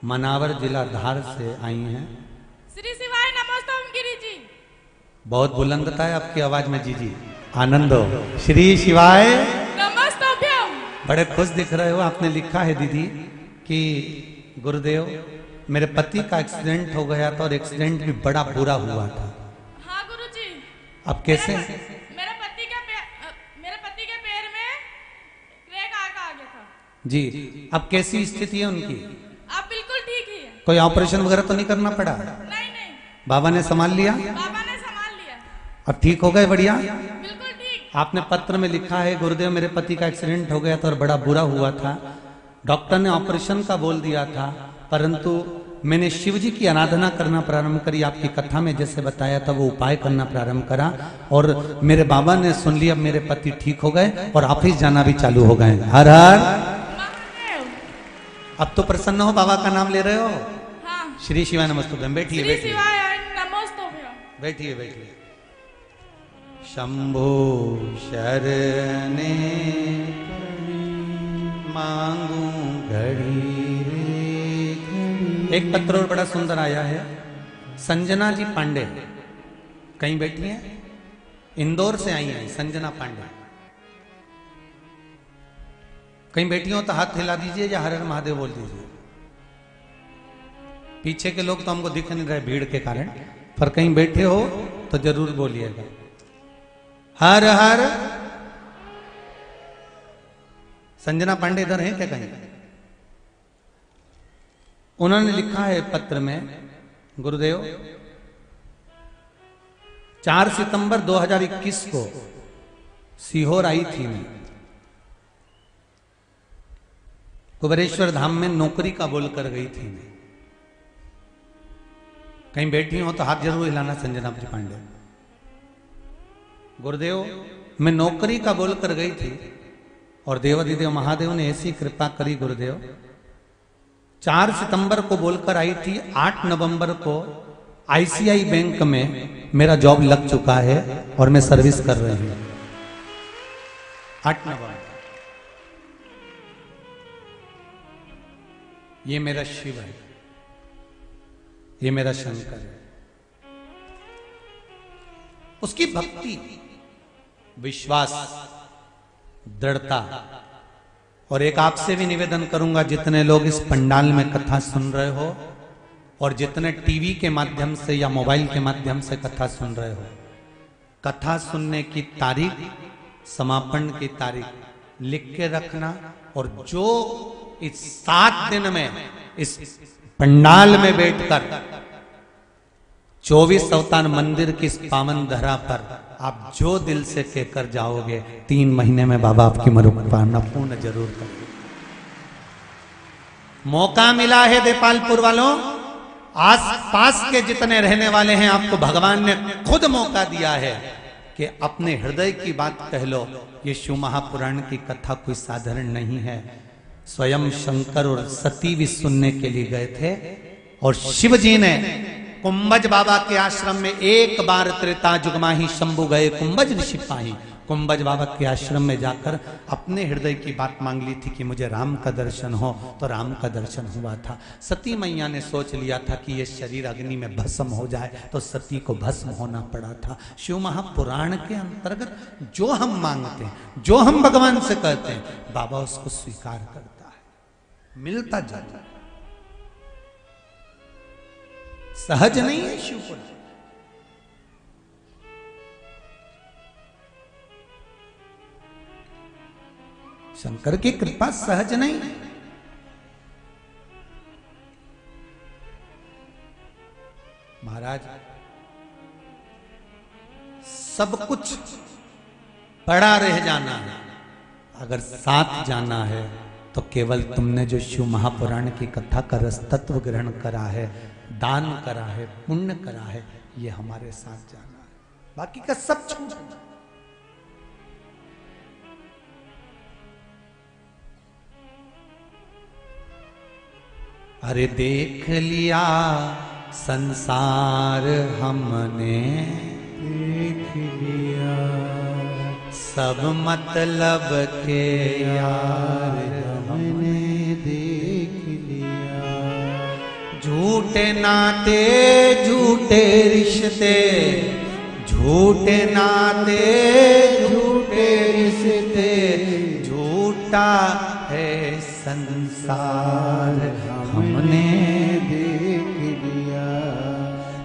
मनावर, जिला धार से आई हैं। श्री शिवाय नमस्तम गिरी जी। बहुत बुलंदता है आपकी आवाज में जी जी, आनंद हो। श्री शिवाय नमस्तभ्यम। बड़े खुश दिख रहे हो। आपने लिखा है दीदी कि गुरुदेव, मेरे पति का एक्सीडेंट हो गया था और एक्सीडेंट भी बड़ा बुरा हुआ था। हाँ गुरुजी। अब कैसे? मेरे पति के पैर में क्रैक आ गया था जी। अब कैसी स्थिति है उनकी? अब बिल्कुल ठीक ही है। कोई ऑपरेशन वगैरह तो नहीं करना पड़ा? नहीं नहीं, बाबा ने संभाल लिया? बाबा ने संभाल लिया। अब ठीक हो गए? बढ़िया, बिल्कुल ठीक। आपने पत्र में लिखा है, गुरुदेव मेरे पति का एक्सीडेंट हो गया था और बड़ा बुरा हुआ था, डॉक्टर ने ऑपरेशन का बोल दिया था, परंतु मैंने शिव जी की आराधना करना प्रारंभ करी। आपकी कथा में जैसे बताया था वो उपाय करना प्रारंभ करा और मेरे बाबा ने सुन लिया, मेरे पति ठीक हो गए और ऑफिस जाना भी चालू हो गए। हर हर महादेव। अब तो प्रसन्न हो, बाबा का नाम ले रहे हो? हाँ। श्री शिवाय नमस्तुभ्यं। बैठिए श्री बैठिए शिवाय नमस्तभ्यम। बैठिए बैठिए। शंभो शरणे मांगू घड़ी रे घड़ी। एक पत्र और बड़ा सुंदर आया है। संजना जी पांडे कहीं बैठी हैं, इंदौर से आई हैं संजना पांडे। कहीं बैठी हो तो हाथ हिला दीजिए या हर हर महादेव बोल दीजिए। पीछे के लोग तो हमको दिख नहीं रहे भीड़ के कारण, पर कहीं बैठे हो तो जरूर बोलिएगा हर हर। संजना पांडे इधर हैं क्या कहीं? उन्होंने लिखा है पत्र में, गुरुदेव 4 सितंबर 2021 को सीहोर आई थी मैं, कुबेरेश्वर धाम में नौकरी का बोल कर गई थी मैं। कहीं बैठी हो तो हाथ जरूर हिलाना संजना जी पांडे। गुरुदेव, मैं नौकरी का बोलकर गई थी और देवाधिदेव महादेव ने ऐसी कृपा करी गुरुदेव, 4 सितंबर को बोलकर आई थी, 8 नवंबर को आईसीआई बैंक में मेरा जॉब लग चुका है और मैं सर्विस कर रही हूं। 8 नवंबर। ये मेरा शिव है, ये मेरा शंकर है। उसकी भक्ति, विश्वास, दृढ़ता। और एक आपसे भी निवेदन करूंगा, जितने लोग इस पंडाल में कथा सुन रहे हो और जितने टीवी के माध्यम से या मोबाइल के माध्यम से कथा सुन रहे हो, कथा सुनने की तारीख, समापन की तारीख लिख के रखना। और जो इस 7 दिन में इस पंडाल में बैठकर 24 अवतार मंदिर की इस पावन धरा पर आप जो दिल से कहकर जाओगे, 3 महीने में बाबा आपकी मनोकामना पूर्ण जरूर करेंगे। मौका मिला है देपालपुर वालों, आस पास के जितने रहने वाले हैं, आपको भगवान ने खुद मौका दिया है कि अपने हृदय की बात कह लो। ये शिव महापुराण की कथा कोई साधारण नहीं है। स्वयं शंकर और सती भी सुनने के लिए गए थे और शिव जी ने कुंभज बाबा के आश्रम में एक बार त्रेता जुगमाही शंभु गए कुंभज ऋषि पाही। कुंभज बाबा के आश्रम में जाकर अपने हृदय की बात मांग ली थी कि मुझे राम का दर्शन हो, तो राम का दर्शन हुआ था। सती मैया ने सोच लिया था कि ये शरीर अग्नि में भस्म हो जाए, तो सती को भस्म होना पड़ा था। शिव महापुराण के अंतर्गत जो हम मांगते हैं, जो हम भगवान से कहते हैं, बाबा उसको स्वीकार करता है, मिलता जाता है। सहज नहीं है शिव पुराण। शंकर की कृपा सहज नहीं। महाराज, सब कुछ पड़ा रह जाना है, अगर साथ जाना है तो केवल तुमने जो शिव महापुराण की कथा का रस तत्व ग्रहण करा है, दान करा है, पुण्य करा है, ये हमारे साथ जाना है, बाकी का सब छूट। अरे देख लिया संसार हमने, देख लिया सब मतलब के यार हमने देख लिया। झूठे नाते झूठे रिश्ते, झूठे नाते झूठे रिश्ते, झूठा है संसार हमने देख लिया।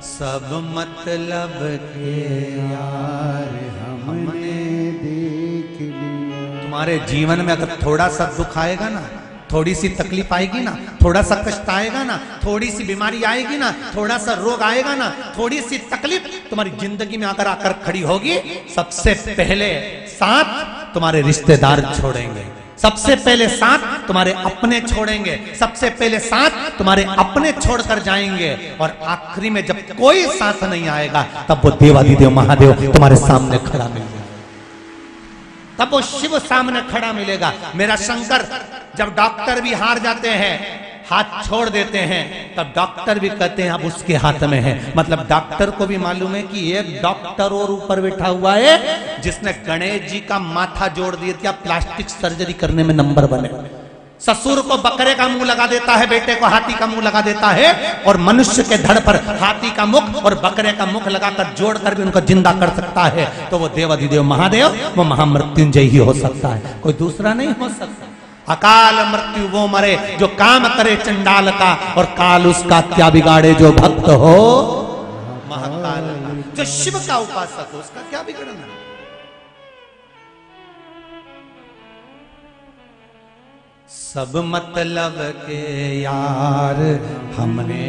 सब मतलब के यार हमने देख लिया। तुम्हारे जीवन में अगर थोड़ा सा दुख आएगा ना, थोड़ी सी तकलीफ आएगी ना, थोड़ा सा कष्ट आएगा ना, थोड़ी सी बीमारी आएगी ना, थोड़ा सा रोग आएगा ना, थोड़ी सी तकलीफ तुम्हारी जिंदगी में आकर आकर खड़ी होगी, सबसे पहले साथ तुम्हारे रिश्तेदार छोड़ेंगे, सबसे पहले साथ तुम्हारे अपने छोड़ेंगे, सबसे पहले साथ तुम्हारे अपने छोड़कर जाएंगे, और आखिरी में जब कोई साथ नहीं आएगा, तब वो देवाधिदेव महादेव तुम्हारे सामने खड़ा मिलेगा, तब वो शिव सामने खड़ा मिलेगा। मेरा शंकर, जब डॉक्टर भी हार जाते हैं, हाथ छोड़ देते हैं, तब डॉक्टर भी कहते हैं अब उसके हाथ में है। मतलब डॉक्टर को भी मालूम है कि एक डॉक्टर और ऊपर बैठा हुआ है जिसने गणेश जी का माथा जोड़ दिया, प्लास्टिक सर्जरी करने में नंबर बने। ससुर को बकरे का मुंह लगा देता है, बेटे को हाथी का मुंह लगा देता है, और मनुष्य के धड़ पर हाथी का मुख और बकरे का मुख लगाकर जोड़कर भी उनको जिंदा कर सकता है। तो वो देवाधिदेव महादेव, वो महामृत्युंजय ही हो सकता है, कोई दूसरा नहीं हो सकता। अकाल मृत्यु वो मरे जो काम करे चंडाल का, और काल उसका क्या बिगाड़े जो भक्त हो महाकाल का। जो शिव का उपासक हो उसका क्या बिगड़ना। सब मतलब के यार हमने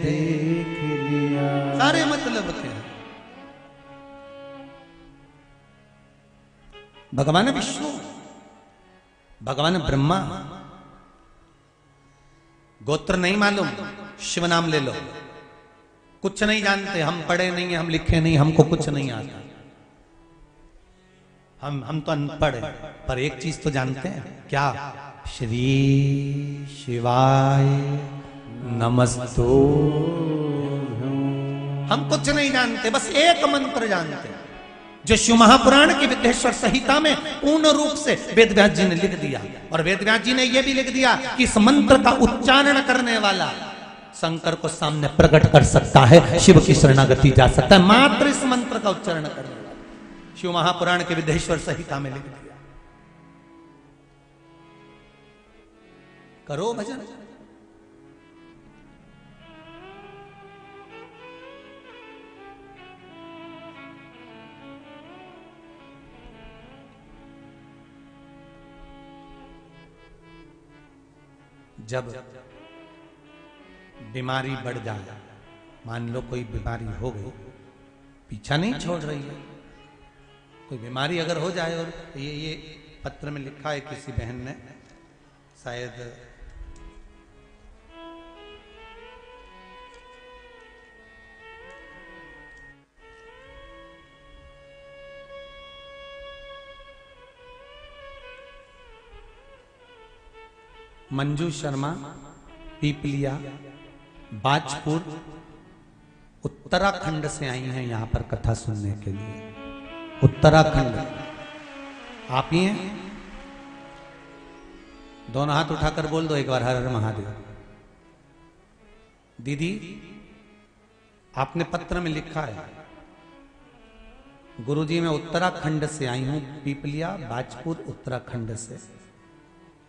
देख लिया, सारे मतलब के। भगवान विष्णु, भगवान ब्रह्मा, गोत्र नहीं मालूम, शिव नाम ले लो, कुछ नहीं जानते, हम पढ़े नहीं है, हम लिखे नहीं, हमको कुछ नहीं आता, हम तो अनपढ़ हैं, पर एक चीज तो जानते हैं, क्या? श्री शिवाय नमस्तु। हम कुछ नहीं जानते, बस एक मंत्र जानते हैं जो शिव महापुराण की विद्येश्वर संहिता में पूर्ण रूप से वेदव्यास जी ने लिख दिया। और वेदव्यास जी ने यह भी लिख दिया कि इस मंत्र का उच्चारण करने वाला शंकर को सामने प्रकट कर सकता है, शिव की शरणागति जा सकता है, मात्र इस मंत्र का उच्चारण करने वाला। शिव महापुराण के विद्येश्वर संहिता में लिख दिया। करो भजन। जब बीमारी बढ़ जाए, मान लो कोई बीमारी हो गई, पीछा नहीं छोड़ रही है, कोई बीमारी अगर हो जाए, और ये पत्र में लिखा है किसी बहन ने, शायद मंजू शर्मा, पीपलिया, बाजपुर, उत्तराखंड से आई हैं यहां पर कथा सुनने के लिए। उत्तराखंड आप ही हैं? दोनों हाथ उठाकर बोल दो एक बार, हर हर महादेव। दीदी, आपने पत्र में लिखा है, गुरुजी मैं उत्तराखंड से आई हूं, पीपलिया, बाजपुर, उत्तराखंड से।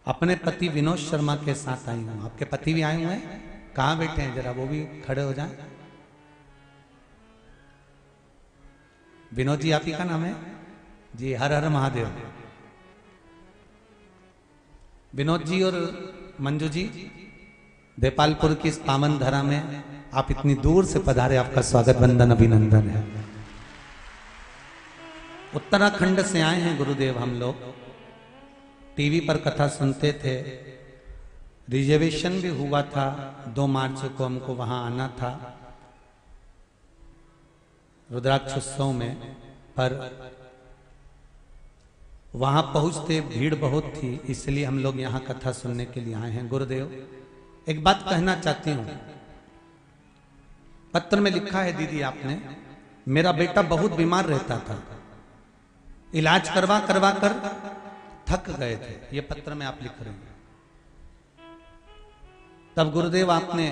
अपने पति विनोद शर्मा के साथ आई हूं। आपके पति भी आए हुए हैं? कहां बैठे हैं? जरा वो भी खड़े हो जाएं। विनोद जी, आप ही का नाम है जी? हर हर महादेव। विनोद जी और मंजू जी, देपालपुर की इस पावन धरा में आप इतनी दूर से पधारे, आपका स्वागत, वंदन, अभिनंदन है। उत्तराखंड से आए हैं गुरुदेव हम लोग। टीवी पर कथा सुनते थे, रिजर्वेशन भी हुआ था, 2 मार्च को हमको वहां आना था रुद्राक्ष उत्सव में, पर वहां पहुंचते भीड़ बहुत थी, इसलिए हम लोग यहां कथा सुनने के लिए आए हैं। गुरुदेव, एक बात कहना चाहती हूं, पत्र में लिखा है दीदी आपने, मेरा बेटा बहुत बीमार रहता था, इलाज करवा करवा कर थक गए थे, ये पत्र में आप लिख रहे हैं। तब गुरुदेव आपने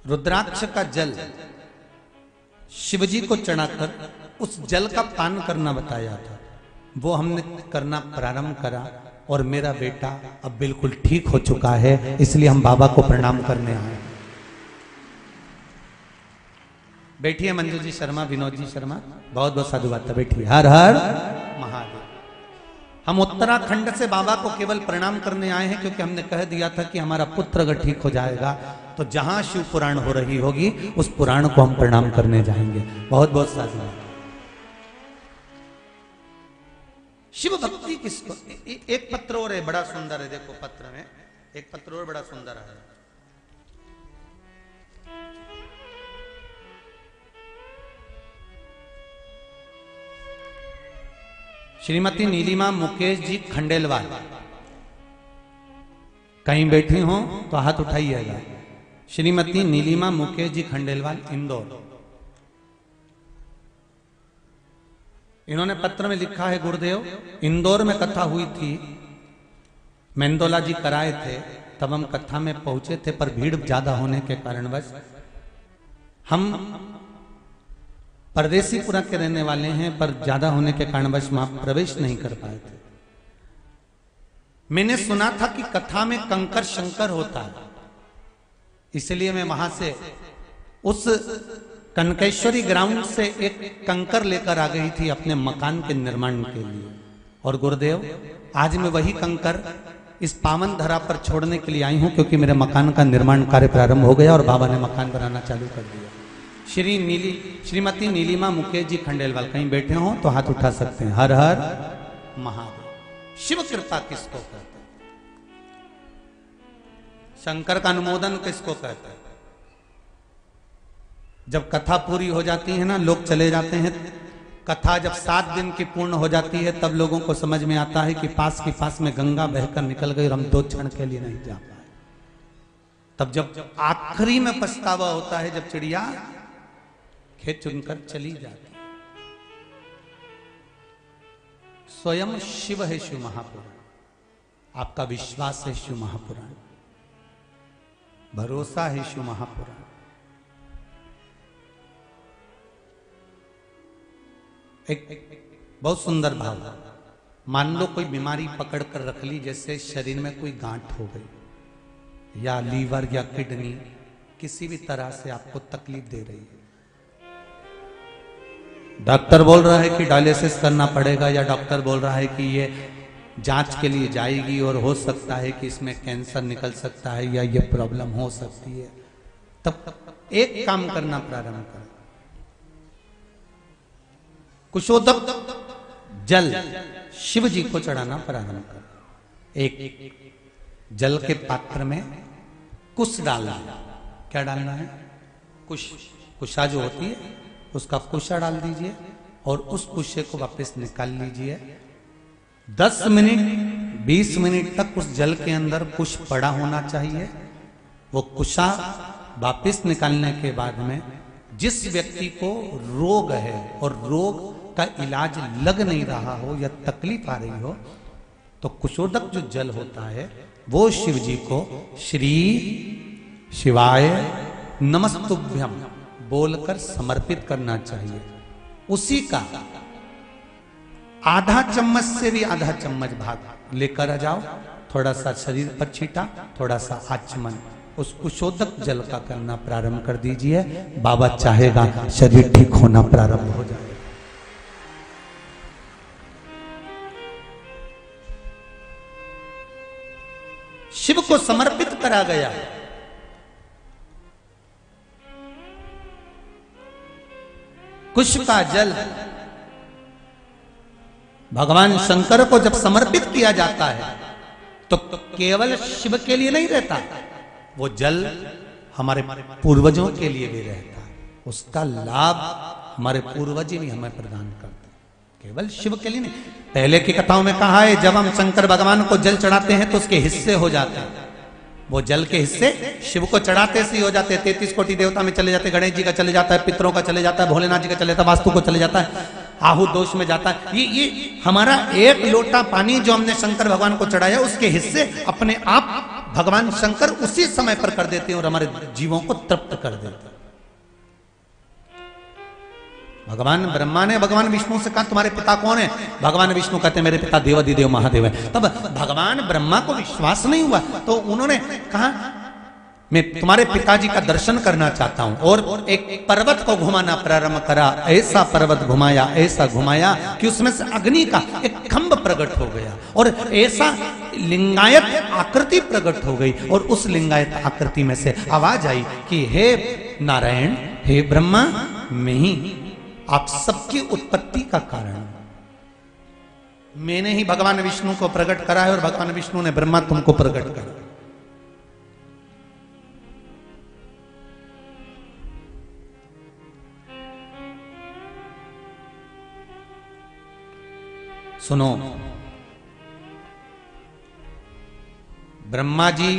रुद्राक्ष का जल शिवजी को चढ़ाकर उस जल का पान करना बताया था। वो हमने करना प्रारंभ करा और मेरा बेटा अब बिल्कुल ठीक हो चुका है, इसलिए हम बाबा को प्रणाम करने आए। बैठिए मंजू जी शर्मा, विनोद जी शर्मा, बहुत बहुत साधुवाद, बैठिए। हर हर महादेव। हम उत्तराखंड से बाबा को केवल प्रणाम करने आए हैं, क्योंकि हमने कह दिया था कि हमारा पुत्र अगर ठीक हो जाएगा तो जहां शिव पुराण हो रही होगी उस पुराण को हम प्रणाम करने जाएंगे। बहुत बहुत साधुवाद। शिव भक्ति किसको, एक पत्र और है बड़ा सुंदर है, देखो पत्र में एक पत्र और बड़ा सुंदर है। श्रीमती नीलिमा मुकेश जी खंडेलवाल, कहीं बैठी हो तो हाथ उठाइएगा। श्रीमती नीलिमा मुकेश जी खंडेलवाल, इंदौर। इन्होंने पत्र में लिखा है, गुरुदेव इंदौर में कथा हुई थी, मेंदोला जी कराए थे, तब हम कथा में पहुंचे थे, पर भीड़ ज्यादा होने के कारणवश हम परदेसीपुरा के रहने वाले हैं, पर ज्यादा होने के कारणवश वहां प्रवेश नहीं कर पाए थे। मैंने सुना था कि कथा में कंकर शंकर होता है, इसलिए मैं वहां से उस कनकेश्वरी ग्राउंड से एक कंकर लेकर आ गई थी अपने मकान के निर्माण के लिए। और गुरुदेव, आज मैं वही कंकर इस पावन धरा पर छोड़ने के लिए आई हूं, क्योंकि मेरे मकान का निर्माण कार्य प्रारंभ हो गया और बाबा ने मकान बनाना चालू कर दिया। श्रीमती नीलिमा मुकेश जी खंडेलवाल, कहीं बैठे हो तो हाथ उठा सकते हैं। हर हर महादेव। शिव कृपा किसको कहते हैं? शंकर का अनुमोदन किसको कहते हैं? जब कथा पूरी हो जाती है ना, लोग चले जाते हैं। कथा जब 7 दिन की पूर्ण हो जाती है तब लोगों को समझ में आता है कि पास में गंगा बहकर निकल गई और हम 2 क्षण के लिए नहीं जा पाए। तब जब आखिरी में पछतावा होता है, जब चिड़िया खेत चुनकर चली जाती है। स्वयं शिव है शिव महापुराण, आपका विश्वास है शिव महापुराण, भरोसा है शिव महापुराण। एक बहुत सुंदर भाव, मान लो कोई बीमारी पकड़ कर रख ली, जैसे शरीर में कोई गांठ हो गई या लीवर या किडनी किसी भी तरह से आपको तकलीफ दे रही है। डॉक्टर बोल रहा है कि डायलिसिस करना पड़ेगा, या डॉक्टर बोल रहा है कि ये जांच के लिए जाएगी और हो सकता है कि इसमें कैंसर निकल सकता है या ये प्रॉब्लम हो सकती है। तब एक काम करना प्रारंभ कर, कुशोदक जल शिव जी को चढ़ाना प्रारंभ कर। एक जल के पात्र में कुश डालना। क्या डालना है? कुश। कुशा जो होती है उसका कुशा डाल दीजिए और उस कुशे को वापस निकाल लीजिए। 10 मिनट 20 मिनट तक उस जल के अंदर कुश पड़ा होना चाहिए। वो कुशा वापस निकालने के बाद में जिस व्यक्ति को रोग है और रोग का इलाज लग नहीं रहा हो या तकलीफ आ रही हो, तो कुशोदक जो जल होता है वो शिव जी को श्री शिवाय नमस्तुभ्यम बोलकर समर्पित करना चाहिए। उसी का आधा चम्मच से भी आधा चम्मच भाग लेकर आ जाओ, थोड़ा सा शरीर पर छीटा, थोड़ा सा आचमन उस कुशोदक जल का करना प्रारंभ कर दीजिए। बाबा चाहेगा शरीर ठीक होना प्रारंभ हो जाए। शिव को समर्पित करा गया। कुश का जल भगवान शंकर को जब समर्पित किया जाता है तो केवल शिव के लिए नहीं रहता, वो जल हमारे पूर्वजों के लिए भी रहता है। उसका लाभ हमारे पूर्वज भी हमें प्रदान करते हैं, केवल शिव के लिए नहीं। पहले की कथाओं में कहा है जब हम शंकर भगवान को जल चढ़ाते हैं तो उसके हिस्से हो जाते हैं। वो जल के हिस्से शिव को चढ़ाते से ही हो जाते हैं। 33 कोटि देवता में चले जाते हैं, गणेश जी का चले जाता है, पितरों का चले जाता है, भोलेनाथ जी का चले जाता है, वास्तु को चले जाता है, आहु दोष में जाता है। ये हमारा एक लोटा पानी जो हमने शंकर भगवान को चढ़ाया उसके हिस्से अपने आप भगवान शंकर उसी समय पर कर देते हैं और हमारे जीवों को तृप्त कर देते हैं। भगवान ब्रह्मा ने भगवान विष्णु से कहा तुम्हारे पिता कौन है? भगवान विष्णु कहते हैं मेरे पिता देवाधिदेव महादेव है। तब भगवान ब्रह्मा को विश्वास नहीं हुआ तो उन्होंने कहा मैं तुम्हारे पिताजी का दर्शन करना चाहता हूं, और एक पर्वत को घुमाना प्रारंभ करा। ऐसा पर्वत घुमाया, ऐसा घुमाया कि उसमें से अग्नि का एक खंभ प्रकट हो गया और ऐसा लिंगायत आकृति प्रकट हो गई। और उस लिंगायत आकृति में से आवाज आई कि हे नारायण, हे ब्रह्मा, मैं ही आप सबकी उत्पत्ति का कारण, मैंने ही भगवान विष्णु को प्रकट करा है और भगवान विष्णु ने ब्रह्मा तुमको प्रकट करा। सुनो, ब्रह्मा जी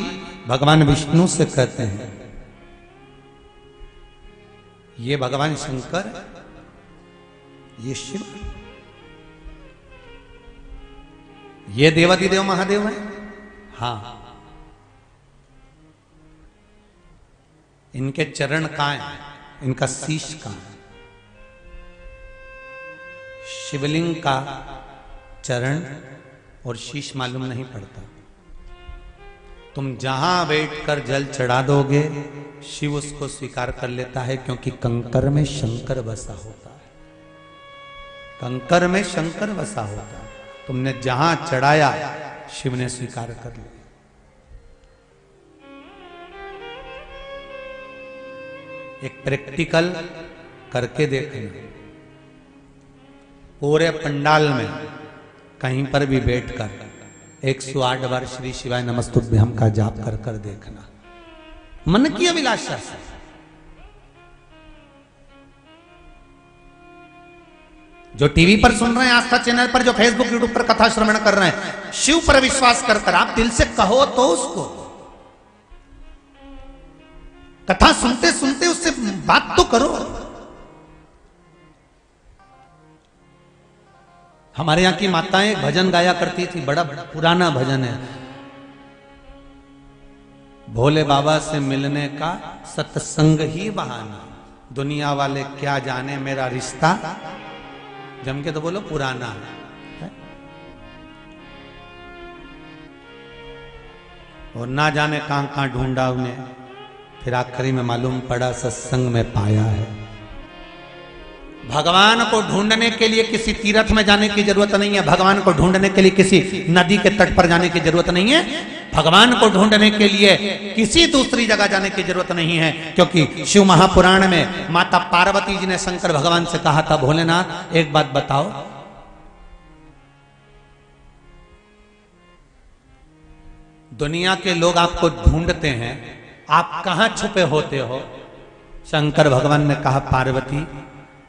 भगवान विष्णु से कहते हैं ये भगवान शंकर, ये शिव, ये देवाधिदेव महादेव है। हाँ, इनके चरण कहां है? इनका शीश कहां है? शिवलिंग का चरण और शीश मालूम नहीं पड़ता। तुम जहां बैठकर जल चढ़ा दोगे शिव उसको स्वीकार कर लेता है, क्योंकि कंकर में शंकर बसा होता है। कंकर में शंकर बसा होता है। तुमने जहां चढ़ाया शिव ने स्वीकार कर लिया। एक प्रैक्टिकल करके देखना, पूरे पंडाल में कहीं पर भी बैठकर 108 बार श्री शिवाय नमस्तुभ्यम का जाप कर कर देखना, मन की अभिलाषा से। जो टीवी पर सुन रहे हैं, आस्था चैनल पर, जो फेसबुक यूट्यूब पर कथा श्रवण कर रहे हैं, शिव पर विश्वास कर आप दिल से कहो तो उसको, कथा सुनते सुनते उससे बात तो करो। हमारे यहां की माताएं एक भजन गाया करती थी, बड़ा पुराना भजन है, भोले बाबा से मिलने का सत्संग ही बहाना, दुनिया वाले क्या जाने मेरा रिश्ता, जम के तो बोलो पुराना है। और ना जाने कहां कहां ढूंढा उन्हें, फिर आखिरी में मालूम पड़ा सत्संग में पाया है। भगवान को ढूंढने के लिए किसी तीर्थ में जाने की जरूरत नहीं है, भगवान को ढूंढने के लिए किसी नदी के तट पर जाने की जरूरत नहीं है, भगवान को ढूंढने के लिए किसी दूसरी जगह जाने की जरूरत नहीं है। क्योंकि शिव महापुराण में माता पार्वती जी ने शंकर भगवान से कहा था, भोलेनाथ एक बात बताओ, दुनिया के लोग आपको ढूंढते हैं, आप कहां छुपे होते हो? शंकर भगवान ने कहा, पार्वती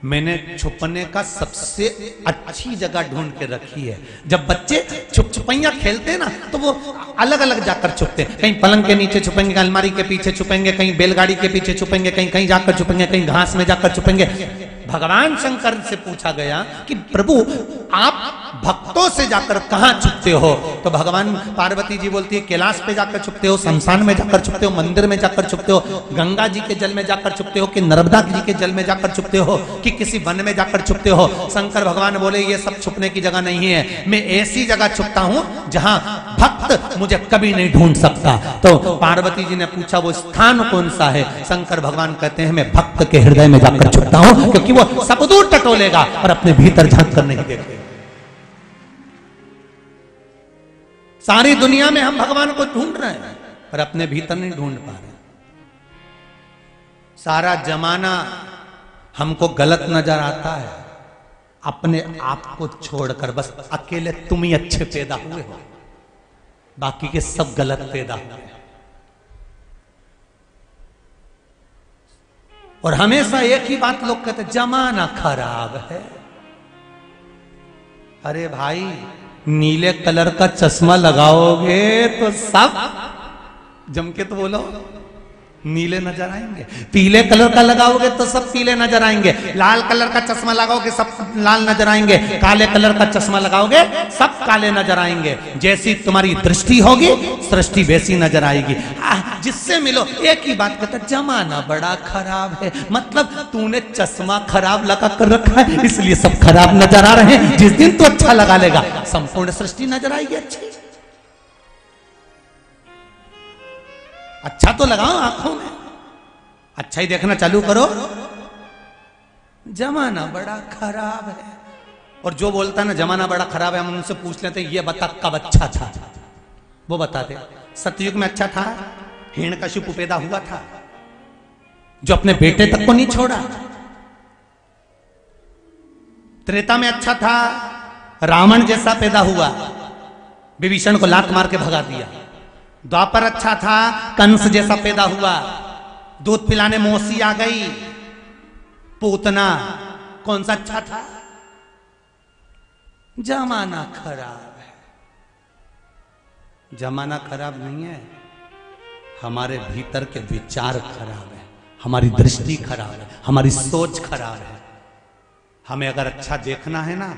मैंने छुपने का सबसे अच्छी जगह ढूंढ के रखी है। जब बच्चे छुप छुपैया खेलते हैं ना, तो वो अलग अलग जाकर छुपते हैं, कहीं पलंग के नीचे छुपेंगे, अलमारी के पीछे छुपेंगे, कहीं बैलगाड़ी के पीछे छुपेंगे, कहीं कहीं जाकर छुपेंगे, कहीं घास में जाकर छुपेंगे। भगवान शंकर से पूछा गया कि प्रभु आप भक्तों से जाकर कहां छुपते हो? तो भगवान पार्वती जी बोलती है, कैलाश पे जाकर छुपते हो, शमशान में जाकर छुपते हो, मंदिर में जाकर छुपते हो, गंगा जी के जल में जाकर छुपते हो, कि नर्मदा जी के जल में जाकर छुपते हो, कि किसी वन में जाकर छुपते हो? शंकर भगवान बोले, ये सब छुपने की जगह नहीं है, मैं ऐसी जगह छुपता हूं जहां भक्त मुझे कभी नहीं ढूंढ सकता। तो पार्वती जी ने पूछा, वो स्थान कौन सा है? शंकर भगवान कहते हैं, मैं भक्त के हृदय में जाकर छुपता हूं, क्योंकि वो सब दूर टटोलेगा और अपने भीतर झांक कर नहीं देखेगा। सारी दुनिया में हम भगवान को ढूंढ रहे हैं, पर अपने भीतर नहीं ढूंढ पा रहे। सारा जमाना हमको गलत नजर आता है, अपने आप को छोड़कर बस अकेले तुम ही अच्छे पैदा हुए हो, बाकी के सब गलत पैदा हुए हैं। और हमेशा एक ही बात लोग कहते, जमाना खराब है। अरे भाई, नीले कलर का चश्मा लगाओगे तो सब, जम के तो बोलो, नीले नजर आएंगे। पीले कलर का लगाओगे तो सब पीले नजर आएंगे। लाल कलर का चश्मा लगाओगे सब लाल नजर आएंगे। काले कलर का चश्मा लगाओगे सब काले नजर आएंगे। जैसी तुम्हारी दृष्टि होगी सृष्टि वैसी नजर आएगी। जिससे मिलो एक ही बात कहता, जमाना बड़ा खराब है। मतलब तूने चश्मा खराब लगा कर रखा है, इसलिए सब खराब नजर आ रहे हैं। जिस दिन तू अच्छा लगा लेगा, संपूर्ण सृष्टि नजर आएगी अच्छी। अच्छा तो लगाओ आंखों में, अच्छा ही देखना चालू करो। जमाना बड़ा खराब है। और जो बोलता है ना जमाना बड़ा खराब है, हम उनसे पूछ लेते हैं, ये बता कब अच्छा था? वो बताते सतयुग में अच्छा था, हिरण्यकशिपु पैदा हुआ था जो अपने बेटे तक को नहीं छोड़ा। त्रेता में अच्छा था, रावण जैसा पैदा हुआ, विभीषण को लात मार के भगा दिया। द्वापर अच्छा था, कंस जैसा पैदा हुआ, दूध पिलाने मौसी आ गई। पूतना कौन सा अच्छा था? जमाना खराब है। जमाना खराब नहीं है, हमारे भीतर के विचार खराब है, हमारी दृष्टि खराब है, हमारी सोच खराब है। हमें अगर अच्छा देखना है ना,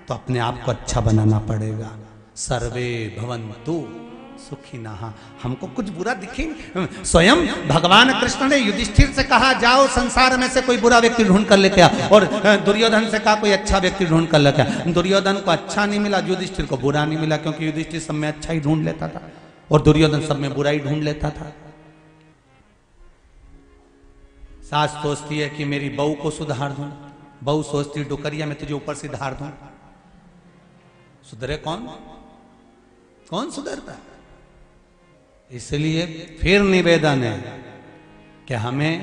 तो अपने आप को अच्छा बनाना पड़ेगा। सर्वे भवन्तु सुखिनः। हमको कुछ बुरा दिखे, स्वयं भगवान कृष्ण ने युधिष्ठिर से कहा, जाओ संसार में से कोई बुरा व्यक्ति ढूंढ कर लेके आ, और दुर्योधन से कहा कोई अच्छा व्यक्ति ढूंढ कर लेके आ। दुर्योधन को अच्छा नहीं मिला, युधिष्ठिर को बुरा नहीं मिला, क्योंकि युधिष्ठिर सब में अच्छा ही ढूंढ लेता था और दुर्योधन सब में बुरा ही ढूंढ लेता था। सास सोचती है कि मेरी बहू को सुधार दूं, बहू सोचती है डुकरिया में तुझे ऊपर से धार दूं। सुधरे कौन? कौन सुधरता है? इसलिए फिर निवेदन है कि हमें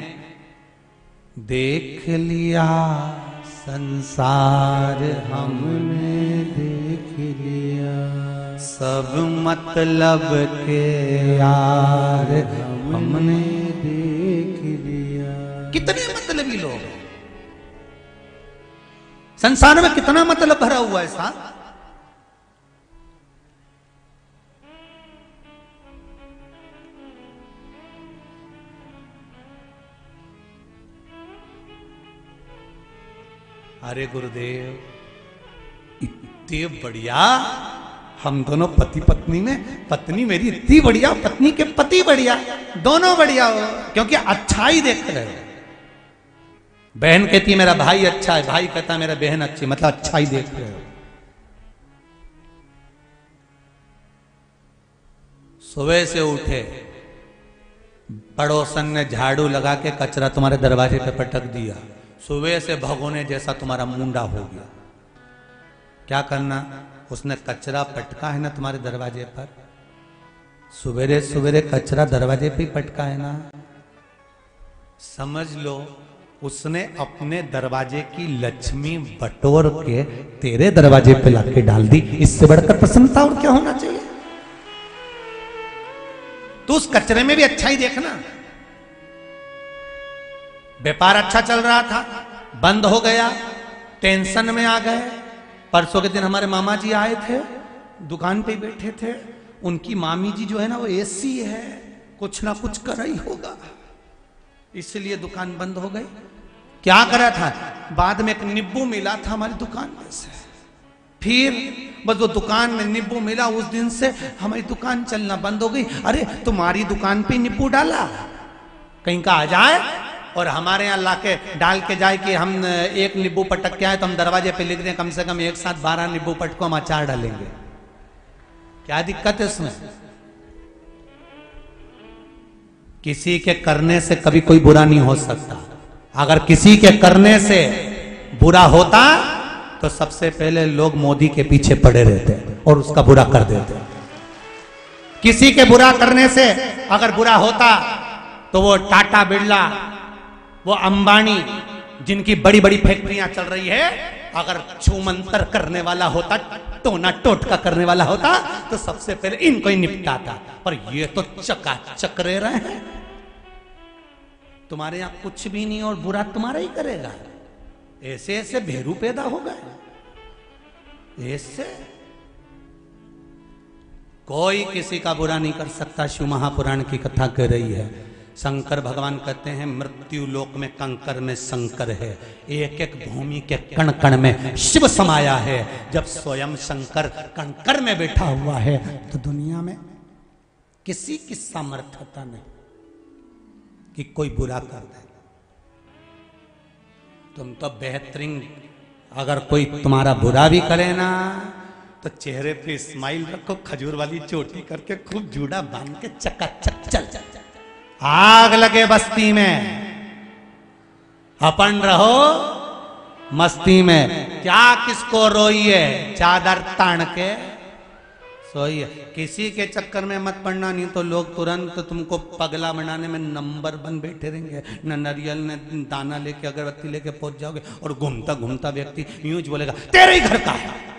देख लिया संसार, हमने देख लिया सब मतलब के यार, हमने देख लिया। कितने मतलबी लोग, संसार में कितना मतलब भरा हुआ है साहब। अरे गुरुदेव, इतने बढ़िया हम दोनों पति पत्नी में, पत्नी मेरी इतनी बढ़िया, पत्नी के पति बढ़िया, दोनों बढ़िया हो, क्योंकि अच्छाई देख रहे हो। बहन कहती मेरा भाई अच्छा है, भाई कहता मेरा बहन अच्छी, मतलब अच्छाई देख रहे हो। सुबह से उठे, पड़ोसन ने झाड़ू लगा के कचरा तुम्हारे दरवाजे पे पटक दिया, सुबह से भगोने जैसा तुम्हारा मुंडा हो गया, क्या करना? उसने कचरा पटका है ना तुम्हारे दरवाजे पर, सवेरे सवेरे कचरा दरवाजे पे ही पटका है ना, समझ लो उसने अपने दरवाजे की लक्ष्मी बटोर के तेरे दरवाजे पे लाके डाल दी। इससे बढ़कर प्रसन्नता और क्या होना चाहिए? तो उस कचरे में भी अच्छा ही देखना। व्यापार अच्छा चल रहा था, बंद हो गया, टेंशन में आ गए। परसों के दिन हमारे मामा जी आए थे, दुकान पे बैठे थे, उनकी मामी जी जो है ना वो एसी है, कुछ ना कुछ कर रही होगा, इसलिए दुकान बंद हो गई। क्या करा था? बाद में एक नींबू मिला था हमारी दुकान में से, फिर बस वो दुकान में नींबू मिला, उस दिन से हमारी दुकान चलना बंद हो गई। अरे तुम्हारी दुकान पे नींबू डाला, कहीं का आ जाए और हमारे यहाँ लाके डाल के जाए कि हम एक नींबू पटक के आए तो हम दरवाजे पे लिख दें कम से कम एक साथ 12 नींबू पटको हम अचार डालेंगे, क्या दिक्कत है इसमें? किसी के करने से कभी कोई बुरा नहीं हो सकता। अगर किसी के करने से बुरा होता तो सबसे पहले लोग मोदी के पीछे पड़े रहते और उसका बुरा कर देते। किसी के बुरा करने से अगर बुरा होता तो वो टाटा बिरला, वो अंबानी, जिनकी बड़ी बड़ी फैक्ट्रियां चल रही है, अगर छूमंतर करने वाला होता, टोना टोटका करने वाला होता तो सबसे पहले इनको ही निपटाता। पर ये तो चकाचक रह रहे हैं, तुम्हारे यहां कुछ भी नहीं और बुरा तुम्हारा ही करेगा। ऐसे ऐसे भेरू पैदा हो गए, ऐसे कोई किसी का बुरा नहीं कर सकता। शिव महापुराण की कथा कह रही है, शंकर भगवान कहते हैं मृत्यु लोक में कंकर में शंकर है, एक एक भूमि के कण कण में शिव समाया है। जब स्वयं शंकर कंकर में बैठा हुआ है तो दुनिया में किसी की सामर्थ्यता नहीं कि कोई बुरा कर दे। तुम तो बेहतरीन, अगर कोई तुम्हारा बुरा भी करे ना तो चेहरे पे स्माइल रखो, खजूर वाली चोटी करके खूब जूड़ा बांध के चकाचक चल चल चल। आग लगे बस्ती में, अपन रहो मस्ती में, क्या किसको रोइए, चादर तान के सोइए। किसी के चक्कर में मत पड़ना, नहीं तो लोग तुरंत तुमको पगला बनाने में नंबर 1 बैठे रहेंगे। न नारियल ने दाना लेके अगरबत्ती लेके पहुंच जाओगे और घूमता घूमता व्यक्ति यूं बोलेगा तेरे ही घर का है,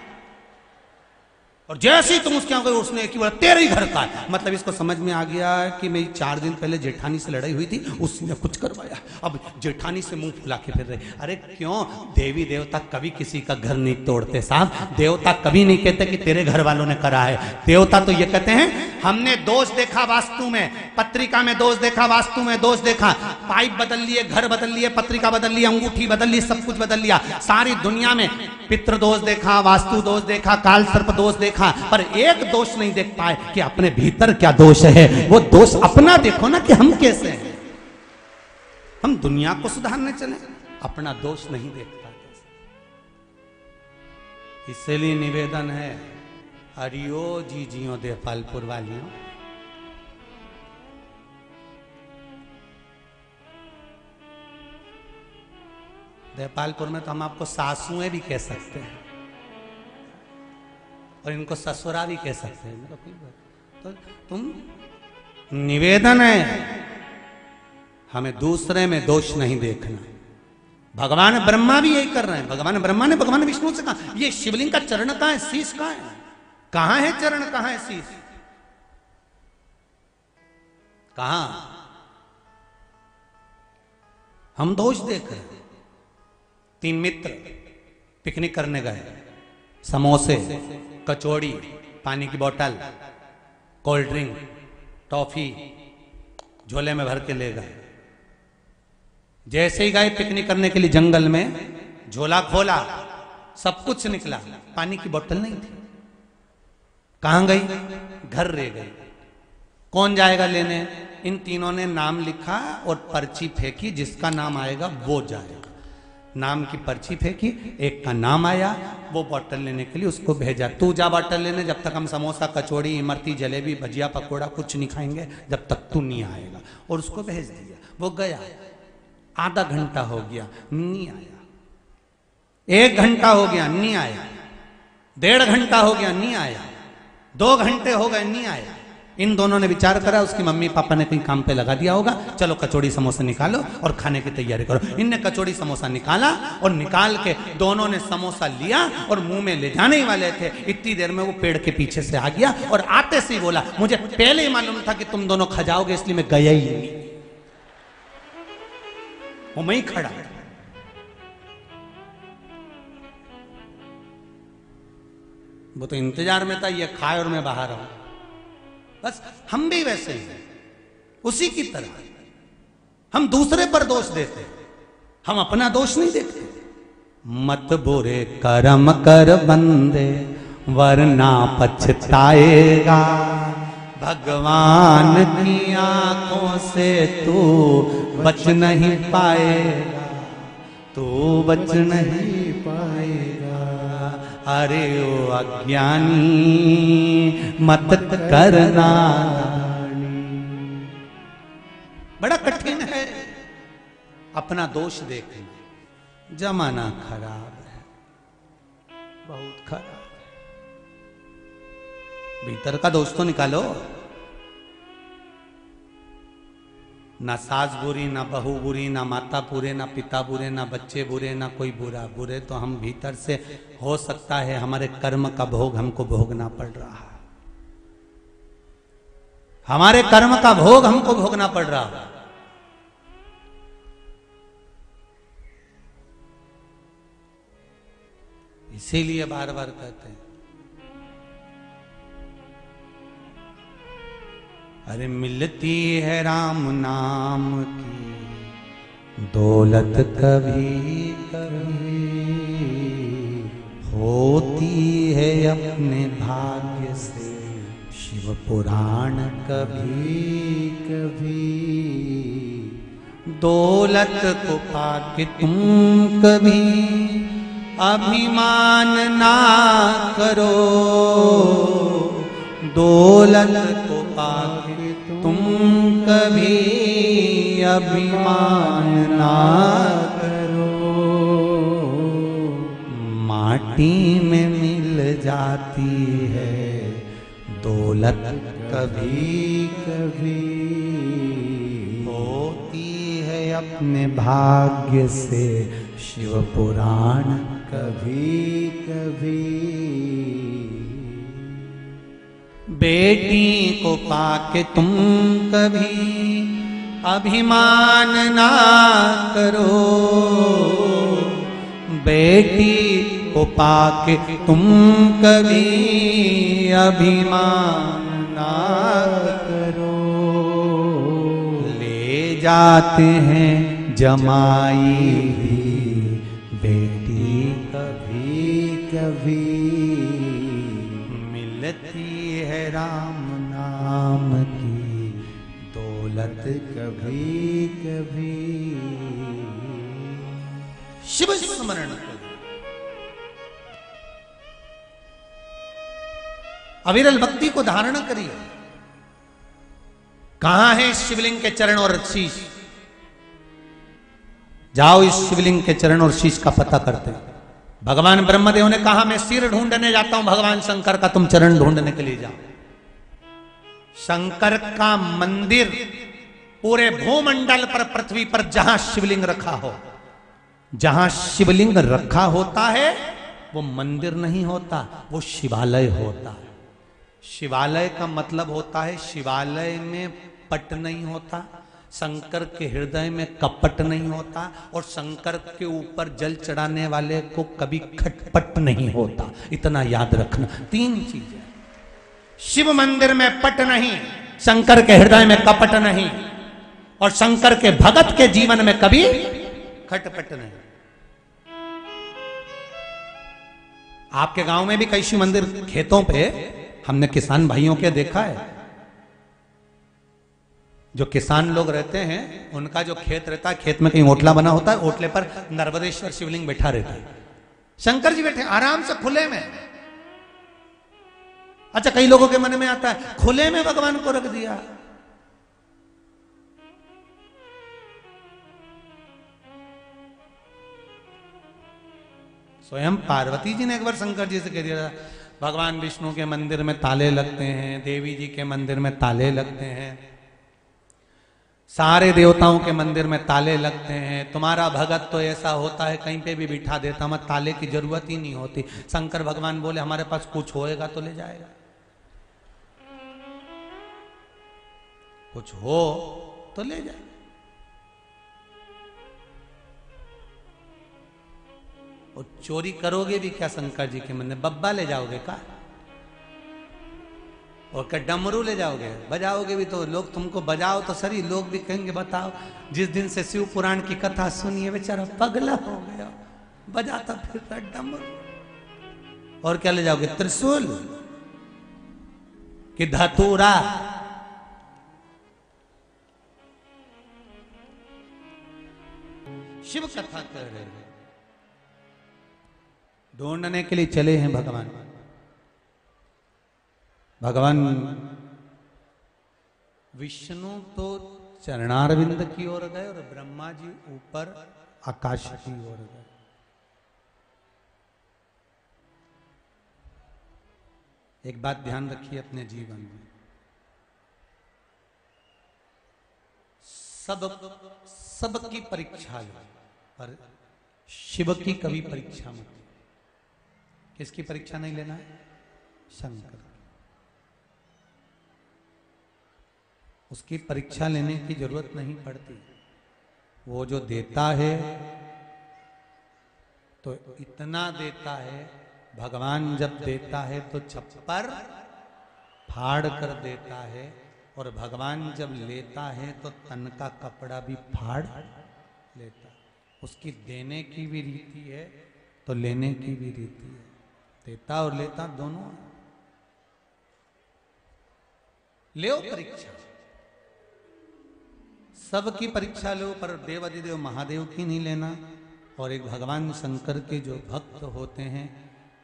और जैसे ही तुम उसके यहाँ गए उसने एक ही बोला तेरे ही घर का है। मतलब इसको समझ में आ गया कि मेरी 4 दिन पहले जेठानी से लड़ाई हुई थी, उसने कुछ करवाया, अब जेठानी से मुंह फुला के फिर रहे। अरे क्यों? देवी देवता कभी किसी का घर नहीं तोड़ते साहब। देवता कभी नहीं कहते कि तेरे घर वालों ने करा है। देवता तो ये कहते हैं हमने दोष देखा वास्तु में, पत्रिका में दोष देखा, वास्तु में दोष देखा, पाइप बदल लिए, घर बदल लिए, पत्रिका बदल ली, अंगूठी बदल ली, सब कुछ बदल लिया। सारी दुनिया में पितृ दोष देखा, वास्तु दोष देखा, काल सर्प दोष देखा, पर एक दोष नहीं देख पाए कि अपने भीतर क्या दोष है। वो दोष अपना देखो ना कि हम कैसे हैं। हम दुनिया को सुधारने चले, अपना दोष नहीं देख पाते। इसलिए निवेदन है, हरियो जी जियो देवपालपुर वालियों, देवपालपुर में तो हम आपको सासुएं भी कह सकते हैं और इनको ससुरा भी कह सकते हैं। तो तुम, निवेदन है हमें दूसरे में दोष नहीं देखना। भगवान ब्रह्मा भी यही कर रहे हैं। भगवान ब्रह्मा ने भगवान विष्णु से कहा ये शिवलिंग का चरण कहां है, शीश कहां है? कहां है चरण, कहां है शीश? कहां? हम दोष देख रहे हैं। 3 मित्र पिकनिक करने गए, समोसे, कचौड़ी, पानी की बोतल, कोल्ड ड्रिंक, टॉफी झोले में भर के ले गए। जैसे ही गए पिकनिक करने के लिए जंगल में, झोला खोला, सब कुछ निकला, पानी की बोतल नहीं थी। कहां गई? घर रह गई। कौन जाएगा लेने? इन तीनों ने नाम लिखा और पर्ची फेंकी, जिसका नाम आएगा वो जाएगा। नाम की पर्ची फेंकी, एक का नाम आया, वो बोतल लेने के लिए उसको भेजा, तू जा बोतल लेने, जब तक हम समोसा, कचौड़ी, इमरती, जलेबी, भजिया, पकोड़ा कुछ नहीं खाएंगे जब तक तू नहीं आएगा। और उसको भेज दिया। वो गया, आधा घंटा हो गया नहीं आया, 1 घंटा हो गया नहीं आया, 1.5 घंटा हो गया नहीं आया, 2 घंटे हो गए नहीं आया। इन दोनों ने विचार करा, उसकी मम्मी पापा ने कहीं काम पे लगा दिया होगा, चलो कचौड़ी समोसा निकालो और खाने की तैयारी करो। इनने कचौड़ी समोसा निकाला और निकाल के दोनों ने समोसा लिया और मुंह में ले जाने ही वाले थे, इतनी देर में वो पेड़ के पीछे से आ गया और आते से ही बोला, मुझे पहले ही मालूम था कि तुम दोनों खा जाओगे, इसलिए मैं गया ही नहीं। वो मैं ही खड़ा। वो तो इंतजार में था ये खाए और मैं बाहर आऊं। बस हम भी वैसे ही हैं, उसी की तरह हम दूसरे पर दोष देते, हम अपना दोष नहीं देखते। मत बुरे कर्म कर बंदे वरना पछताएगा, भगवान की आंखों से तू बच नहीं पाएगा, तू बच नहीं पाएगा। अरे ओ अज्ञानी मत करना। बड़ा कठिन है अपना दोष देखना। जमाना खराब है, बहुत खराब है। भीतर का दोष तो निकालो। ना सास बुरी, ना बहू बुरी, ना माता बुरे, ना पिता बुरे, ना बच्चे बुरे, ना कोई बुरा। बुरे तो हम भीतर से, हो सकता है हमारे कर्म का भोग हमको भोगना पड़ रहा है, हमारे कर्म का भोग हमको भोगना पड़ रहा है। इसीलिए बार बार कहते हैं, अरे मिलती है राम नाम की दौलत कभी कभी, होती है अपने भाग्य से शिव पुराण कभी कभी। दौलत को पाके तुम कभी अभिमान ना करो, दौलत को पाके तुम कभी अभिमान ना करो। माटी में मिल जाती है दौलत कभी कभी, होती है अपने भाग्य से शिव पुराण कभी कभी। बेटी को पाके तुम कभी अभिमान ना करो, बेटी को पाके तुम कभी अभिमान ना करो। ले जाते हैं जमाई भी बेटी कभी कभी, मिलती है राम नाम की दौलत कभी कभी। शिव स्मरण करो, अविरल भक्ति को धारण करिए। कहां है शिवलिंग के चरण और शीश? जाओ इस शिवलिंग के चरण और शीश का पता करते हैं। भगवान ब्रह्मदेव ने कहा मैं सिर ढूंढने जाता हूं, भगवान शंकर का तुम चरण ढूंढने के लिए जाओ। शंकर का मंदिर पूरे भूमंडल पर, पृथ्वी पर जहां शिवलिंग रखा हो, जहां शिवलिंग रखा होता है वो मंदिर नहीं होता, वो शिवालय होता है। शिवालय का मतलब होता है शिवालय में पट नहीं होता, शंकर के हृदय में कपट नहीं होता और शंकर के ऊपर जल चढ़ाने वाले को कभी खटपट नहीं होता। इतना याद रखना। 3 चीजें, शिव मंदिर में पट नहीं, शंकर के हृदय में कपट नहीं और शंकर के भगत के जीवन में कभी खटपट नहीं। आपके गांव में भी कई शिव मंदिर खेतों पे हमने किसान भाइयों के देखा है। जो किसान लोग रहते हैं उनका जो खेत रहता है, खेत में कहीं ओटला बना होता है, ओटले पर नर्मदेश्वर शिवलिंग बैठा रहता है, शंकर जी बैठे आराम से खुले में। अच्छा, कई लोगों के मन में आता है खुले में भगवान को रख दिया। स्वयं पार्वती जी ने एक बार शंकर जी से कह दिया, भगवान विष्णु के मंदिर में ताले लगते हैं, देवी जी के मंदिर में ताले लगते हैं, सारे देवताओं के मंदिर में ताले लगते हैं, तुम्हारा भगत तो ऐसा होता है कहीं पे भी बिठा देता, हमें ताले की जरूरत ही नहीं होती। शंकर भगवान बोले हमारे पास कुछ होएगा तो ले जाएगा, कुछ हो तो ले जाएगा। और चोरी करोगे भी क्या शंकर जी के मंदिर? बब्बा ले जाओगे का? और क्या डमरू ले जाओगे? बजाओगे भी तो लोग तुमको बजाओ तो सही, लोग भी कहेंगे बताओ जिस दिन से शिव पुराण की कथा सुनिए बेचारा पगला हो गया, बजाता फिरता डमरू। और क्या ले जाओगे? त्रिशूल कि धतूरा? शिव कथा कर रहे हैं, ढूंढने के लिए चले हैं भगवान। भगवान विष्णु तो चरणारविंद की ओर गए और ब्रह्मा जी ऊपर आकाश की ओर गए। एक बात ध्यान रखिए अपने जीवन में, सबकी परीक्षा लो पर शिव की कभी परीक्षा मत लो। किसकी परीक्षा नहीं लेना है? शंकर। उसकी परीक्षा लेने की जरूरत नहीं पड़ती। वो जो देता है तो इतना देता है, भगवान जब देता है तो छप्पर फाड़ कर देता है, और भगवान जब लेता है तो तन का कपड़ा भी फाड़ लेता है। उसकी देने की भी रीति है तो लेने की भी रीति है। देता और लेता दोनों। लो परीक्षा, सबकी परीक्षा लो पर देवाधिदेव महादेव की नहीं लेना। और एक भगवान शंकर के जो भक्त होते हैं,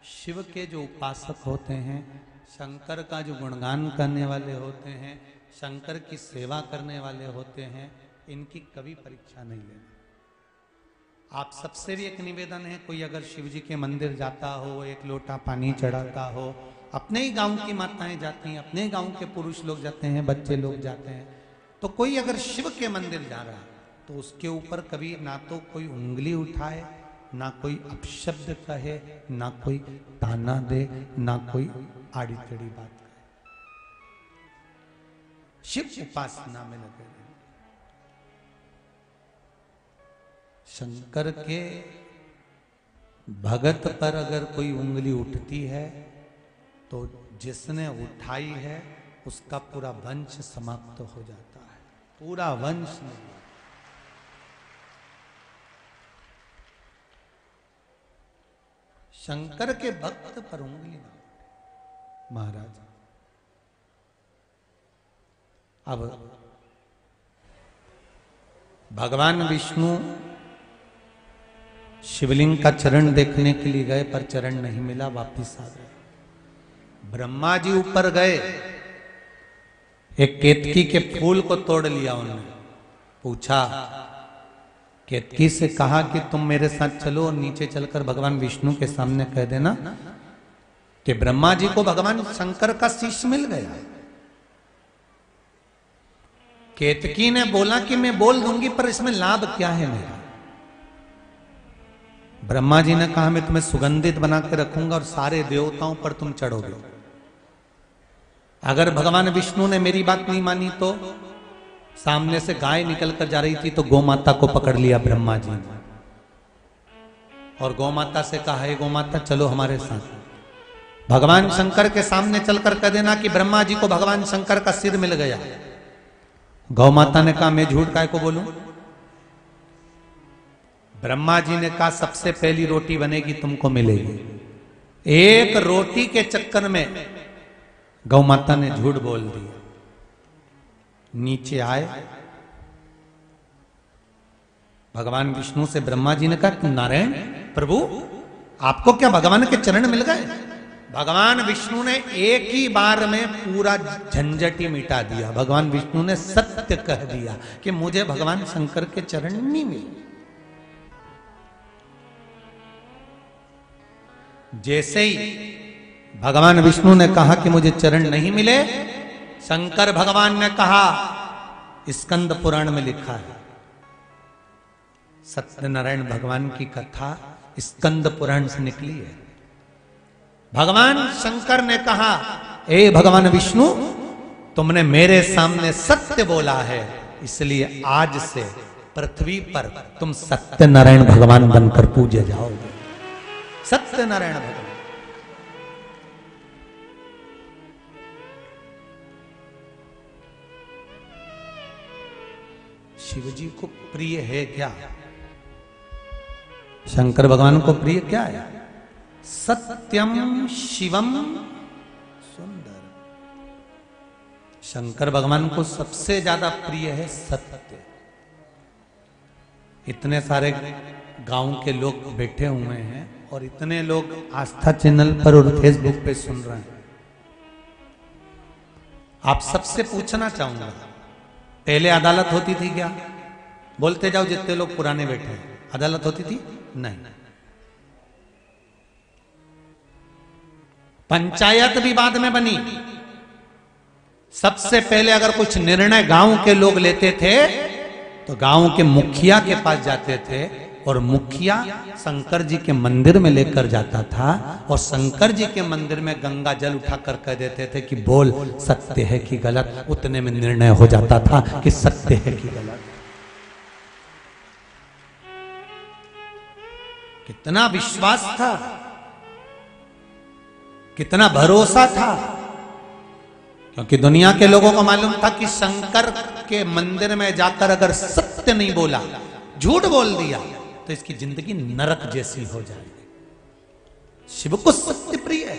शिव के जो उपासक होते हैं, शंकर का जो गुणगान करने वाले होते हैं, शंकर की सेवा करने वाले होते हैं, इनकी कभी परीक्षा नहीं लेना। आप सबसे भी एक निवेदन है, कोई अगर शिव जी के मंदिर जाता हो, एक लोटा पानी चढ़ाता हो, अपने ही गांव की माताएं जाती हैं, अपने गांव के पुरुष लोग जाते हैं, बच्चे लोग जाते हैं, तो कोई अगर शिव के मंदिर जा रहा है तो उसके ऊपर कभी ना तो कोई उंगली उठाए, ना कोई अपशब्द कहे, ना कोई ताना दे, ना कोई आड़ी टेढ़ी बात कहे। शिव उपासना में लगे रहे। शंकर के भगत पर अगर कोई उंगली उठती है तो जिसने उठाई है उसका पूरा वंश समाप्त हो जाता है, पूरा वंश नहीं। शंकर के भक्त पर उंगली ना उठे महाराज। अब भगवान विष्णु शिवलिंग का चरण देखने के लिए गए पर चरण नहीं मिला, वापिस आ गए। ब्रह्मा जी ऊपर गए, एक केतकी के फूल को तोड़ लिया उन्होंने, पूछा केतकी से कहा कि तुम मेरे साथ चलो और नीचे चलकर भगवान विष्णु के सामने कह देना कि ब्रह्मा जी को भगवान शंकर का शीश मिल गया। केतकी ने बोला कि मैं बोल दूंगी पर इसमें लाभ क्या है मेरा। ब्रह्मा जी ने कहा मैं तुम्हें सुगंधित बना के रखूंगा और सारे देवताओं पर तुम चढ़ोगे। अगर भगवान विष्णु ने मेरी बात नहीं मानी तो सामने से गाय निकल कर जा रही थी तो गौ माता को पकड़ लिया ब्रह्मा जी ने और गौ माता से कहा, हे गौ माता चलो हमारे साथ, भगवान शंकर के सामने चलकर कह देना कि ब्रह्मा जी को भगवान शंकर का सिर मिल गया। गौ माता ने कहा, मैं झूठ काय को बोलूं? ब्रह्मा जी ने कहा, सबसे पहली रोटी बनेगी तुमको मिलेगी। एक रोटी के चक्कर में गौ माता ने झूठ बोल दिया। नीचे आए भगवान विष्णु से ब्रह्मा जी ने कहा, नारायण प्रभु आपको क्या भगवान के चरण मिल गए? भगवान विष्णु ने एक ही बार में पूरा झंझट ही मिटा दिया। भगवान विष्णु ने सत्य कह दिया कि मुझे भगवान शंकर के चरण नहीं मिले। जैसे ही भगवान विष्णु ने कहा कि मुझे चरण नहीं मिले, शंकर भगवान ने कहा, स्कंद पुराण में लिखा है, सत्यनारायण भगवान की कथा स्कंद पुराण से निकली है। भगवान शंकर ने कहा, ए भगवान विष्णु तुमने मेरे सामने सत्य बोला है, इसलिए आज से पृथ्वी पर तुम सत्यनारायण भगवान बनकर पूजे जाओगे। सत्यनारायण भगवान शिव जी को प्रिय है क्या? शंकर भगवान को प्रिय क्या है? सत्यम शिवम सुंदर। शंकर भगवान को सबसे ज्यादा प्रिय है सत्य। इतने सारे गांव के लोग बैठे हुए हैं और इतने लोग आस्था चैनल पर और फेसबुक पे सुन रहे हैं। आप सबसे पूछना चाहूंगा, पहले अदालत होती थी क्या? बोलते जाओ जितने लोग पुराने बैठे हैं, अदालत होती थी? नहीं। पंचायत भी बाद में बनी। सबसे पहले अगर कुछ निर्णय गांव के लोग लेते थे तो गांव के मुखिया के पास जाते थे और मुखिया शंकर जी के मंदिर में लेकर जाता था और शंकर जी के मंदिर में गंगा जल उठाकर कह देते थे कि बोल सत्य है कि गलत। उतने में निर्णय हो जाता था कि सत्य है कि गलत। कितना विश्वास था, कितना भरोसा था, क्योंकि दुनिया के लोगों को मालूम था कि शंकर के मंदिर में जाकर अगर सत्य नहीं बोला, झूठ बोल दिया तो इसकी जिंदगी नरक जैसी हो जाएगी। शिव को सत्य प्रिय है।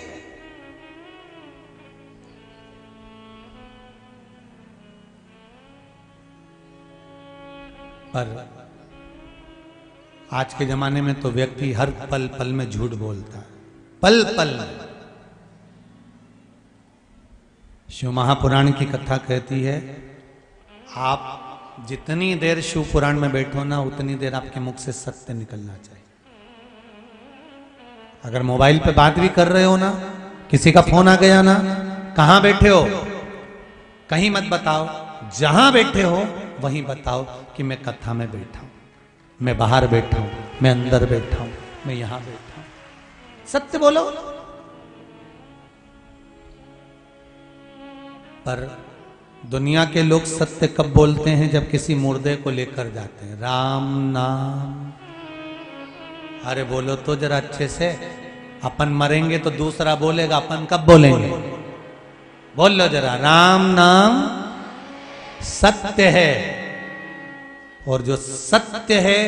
पर आज के जमाने में तो व्यक्ति हर पल पल में झूठ बोलता है, पल पल में। शिव महापुराण की कथा कहती है, आप जितनी देर शिव पुराण में बैठो ना, उतनी देर आपके मुख से सत्य निकलना चाहिए। अगर मोबाइल पे बात भी कर रहे हो ना, किसी का फोन आ गया ना, कहां बैठे हो कहीं मत बताओ, जहां बैठे हो वहीं बताओ कि मैं कथा में बैठा हूं, मैं बाहर बैठा हूं, मैं अंदर बैठा हूं, मैं यहां बैठा हूं। सत्य बोलो। पर दुनिया के लोग सत्य कब बोलते हैं? जब किसी मुर्दे को लेकर जाते हैं। राम नाम, अरे बोलो तो जरा अच्छे से। अपन मरेंगे तो दूसरा बोलेगा, अपन कब बोलेंगे? बोल लो जरा, राम नाम सत्य है और जो सत्य है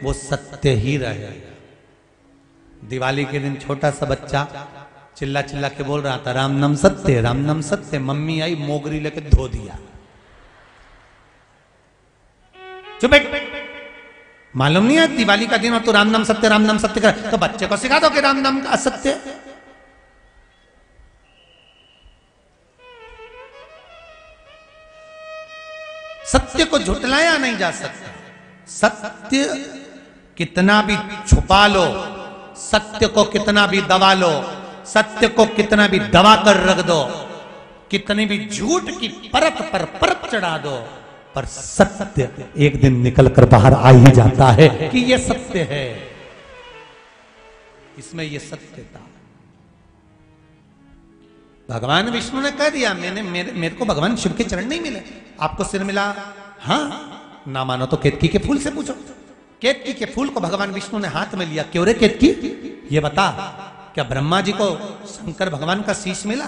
वो सत्य ही रहेगा। दिवाली के दिन छोटा सा बच्चा चिल्ला चिल्ला के बोल रहा था, राम नाम सत्य, राम नाम सत्य। मम्मी आई, मोगरी लेके धो दिया। चुप बैठ। मालूम नहीं है दिवाली का दिन और तू राम नाम सत्य कर, तो बच्चे को सिखा दो कि राम नाम असत्य। सत्य को झुटलाया नहीं जा सकता। सत्य कितना भी छुपा लो, सत्य को कितना भी दबा लो, सत्य को कितना भी दबा कर रख दो, कितनी भी झूठ की परत पर परत चढ़ा दो, पर सत्य एक दिन निकल कर बाहर आ ही जाता है कि यह सत्य है। इसमें यह सत्य था। भगवान विष्णु ने कह दिया, मेरे को भगवान शिव के चरण नहीं मिले। आपको सिर मिला, हाँ, ना मानो तो केतकी के फूल से पूछो। केतकी के फूल को भगवान विष्णु ने हाथ में लिया। क्यों रे केतकी, ये बता, क्या ब्रह्मा जी को शंकर भगवान का शीश मिला?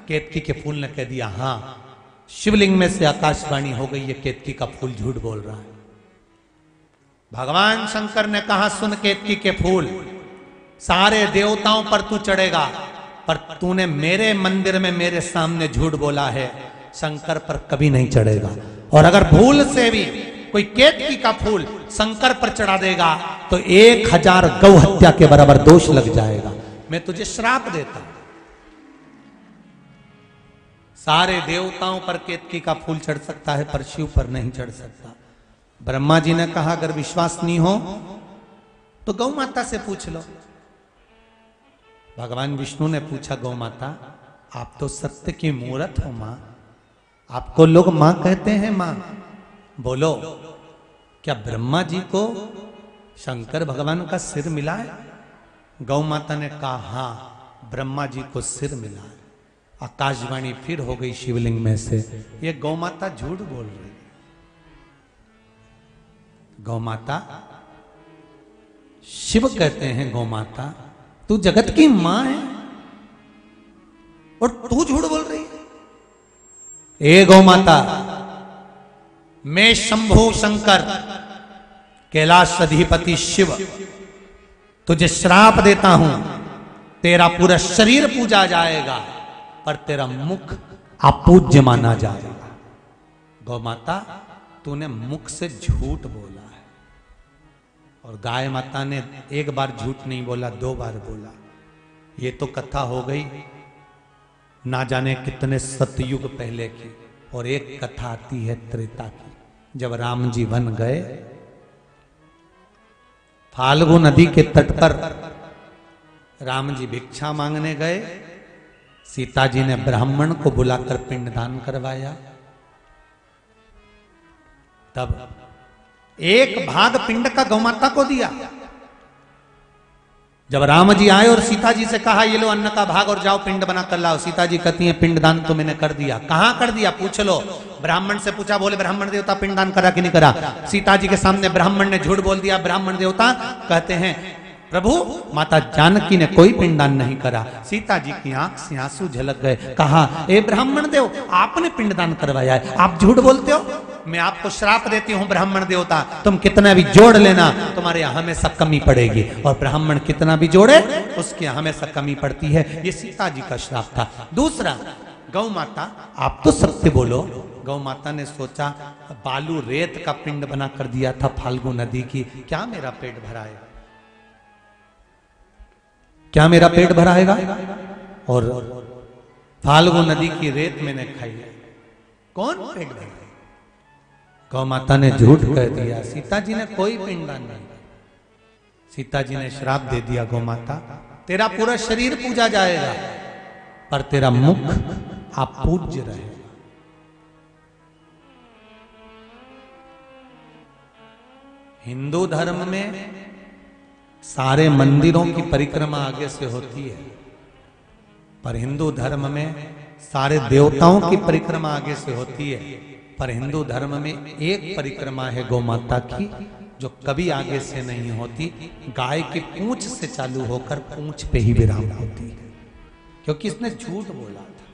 केतकी के फूल ने कह दिया, हाँ, शिवलिंग में से आकाशवाणी हो गई, ये केतकी का फूल झूठ बोल रहा है। भगवान शंकर ने कहा, सुन केतकी के फूल, सारे देवताओं पर तू चढ़ेगा, पर तूने मेरे मंदिर में मेरे सामने झूठ बोला है, शंकर पर कभी नहीं चढ़ेगा। और अगर भूल से भी कोई केतकी का फूल शंकर पर चढ़ा देगा तो 1000 गौ हत्या के बराबर दोष लग जाएगा। मैं तुझे श्राप देता हूं। सारे देवताओं पर केतकी का फूल चढ़ सकता है, पर शिव पर नहीं चढ़ सकता। ब्रह्मा जी ने कहा, अगर विश्वास नहीं हो तो गौ माता से पूछ लो। भगवान विष्णु ने पूछा, गौ माता, आप तो सत्य की मूरत हो मां, आपको लोग मां कहते हैं मां, बोलो, क्या ब्रह्मा जी को शंकर भगवान का सिर मिला है? गौ माता ने कहा, हां, ब्रह्मा जी को सिर मिला है। आकाशवाणी फिर हो गई शिवलिंग में से, ये गौ माता झूठ बोल रही है। गौ माता, शिव कहते हैं गौ माता, तू जगत की मां है और तू झूठ बोल रही है। ए गौ माता, मैं शंभु शंकर कैलाश अधिपति शिव तुझे श्राप देता हूं, तेरा पूरा शरीर पूजा जाएगा पर तेरा मुख अपूज्य माना जाएगा। गौ माता, तूने मुख से झूठ बोला है। और गाय माता ने एक बार झूठ नहीं बोला, 2 बार बोला। ये तो कथा हो गई ना जाने कितने सतयुग पहले की। और एक कथा आती है त्रेता की, जब राम जी वन गए, फाल्गु नदी के तट पर राम जी भिक्षा मांगने गए, सीता जी ने ब्राह्मण को बुलाकर पिंडदान करवाया। तब एक भाग पिंड का गौमाता को दिया। जब राम जी आए और सीता जी से कहा, ये लो अन्न का भाग और जाओ पिंड बना कर लाओ, सीता जी कहती हैं, पिंडदान तो मैंने कर दिया। कहां कर दिया पूछ लो। ब्राह्मण से पूछा, बोले ब्राह्मण देवता पिंडदान करा कि नहीं करा? सीता जी के सामने ब्राह्मण ने झूठ बोल दिया। ब्राह्मण देवता कहते हैं, प्रभु, माता जानकी ने कोई पिंडदान नहीं करा। सीता जी की आंख से आंसू झलक गए। कहा, ए ब्राह्मण देव, आपने पिंडदान करवाया है, आप झूठ बोलते हो। मैं आपको श्राप देती हूं ब्राह्मण देवता, तुम कितना भी जोड़ लेना, तुम्हारे यहां हमेशा कमी पड़ेगी। और ब्राह्मण कितना भी जोड़े, उसके यहां हमेशा कमी पड़ती है। ये सीता जी का श्राप था। दूसरा, गौ माता, आप तो सत्य बोलो। गौ माता ने सोचा, बालू रेत का पिंड बना कर दिया था फाल्गु नदी की, क्या मेरा पेट भराएगा? क्या मेरा पेट भराएगा? और फाल्गु नदी की रेत मैंने खाई, कौन पेट भराएगा? गौ माता ने झूठ कह दिया। सीता जी ने कोई पिंडदान नहीं। सीता जी ने श्राप दे दिया, गौ माता, तेरा पूरा शरीर पूजा जाएगा पर तेरा मुख अपूज्य रहेगा। हिंदू धर्म में सारे मंदिरों की परिक्रमा आगे से होती है, पर हिंदू धर्म में सारे देवताओं की परिक्रमा आगे से होती है। पर हिंदू धर्म में एक परिक्रमा है गौ माता की, जो कभी आगे से नहीं होती, गाय की पूंछ से चालू होकर पूंछ पे ही विराम होती है, क्योंकि इसने झूठ बोला था।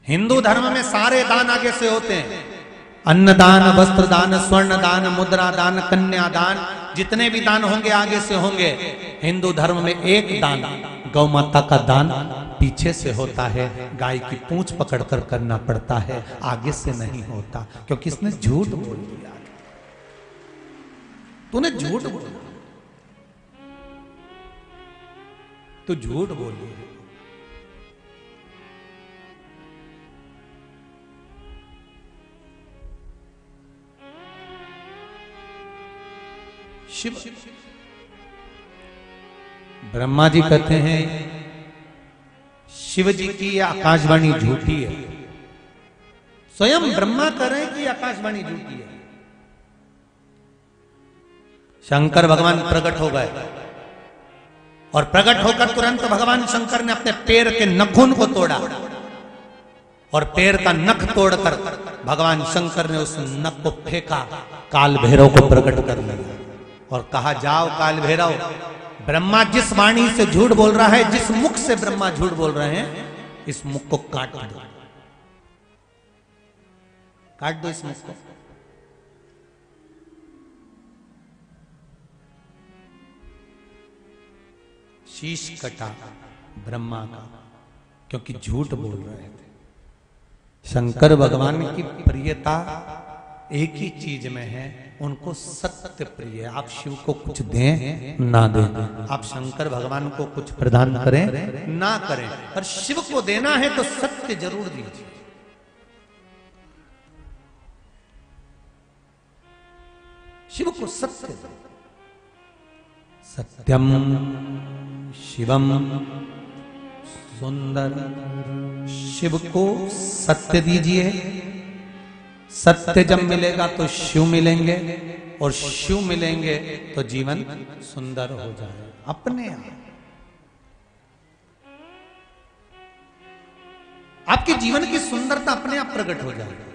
हिंदू धर्म में सारे दान आगे से होते हैं, अन्नदान, वस्त्र दान, स्वर्ण दान, मुद्रा दान, कन्यादान, जितने भी दान होंगे आगे से होंगे। हिंदू धर्म में एक दान, गौ माता का दान पीछे से होता है, गाय की पूंछ पकड़कर करना पड़ता है, आगे से नहीं होता, क्योंकि इसने झूठ बोल दिया। तूने झूठ बोला, तू झूठ बोली। शिव, ब्रह्मा जी कहते हैं शिव जी की आकाशवाणी झूठी है। स्वयं ब्रह्मा कह रहे हैं कि आकाशवाणी झूठी है। शंकर भगवान प्रकट हो गए और प्रकट होकर तुरंत भगवान शंकर ने अपने पैर के नखून को तोड़ा और पैर का नख तोड़कर भगवान शंकर ने उस नख को फेंका, काल भैरव को प्रकट कर लिया और कहा, जाओ काल भैरव, ब्रह्मा जिस वाणी से झूठ बोल रहा है, जिस मुख से ब्रह्मा झूठ बोल रहे हैं, इस मुख को काट दो, काट दो इस मुख को। शीश कटा ब्रह्मा का, क्योंकि झूठ बोल रहे थे। शंकर भगवान की प्रियता एक ही चीज में है, उनको सत्य प्रिय है। आप शिव को कुछ दें ना दें, आप शंकर भगवान को कुछ प्रदान करें ना करें, पर शिव को देना है तो सत्य जरूर दीजिए। शिव को सत्य दो। सत्यम शिवम सुंदर, शिव को सत्य दीजिए। सत्य जब मिलेगा तो शिव मिलेंगे, और शिव मिलेंगे तो जीवन सुंदर हो जाए अपने आप। आपके जीवन की सुंदरता अपने आप प्रकट हो जाएगी,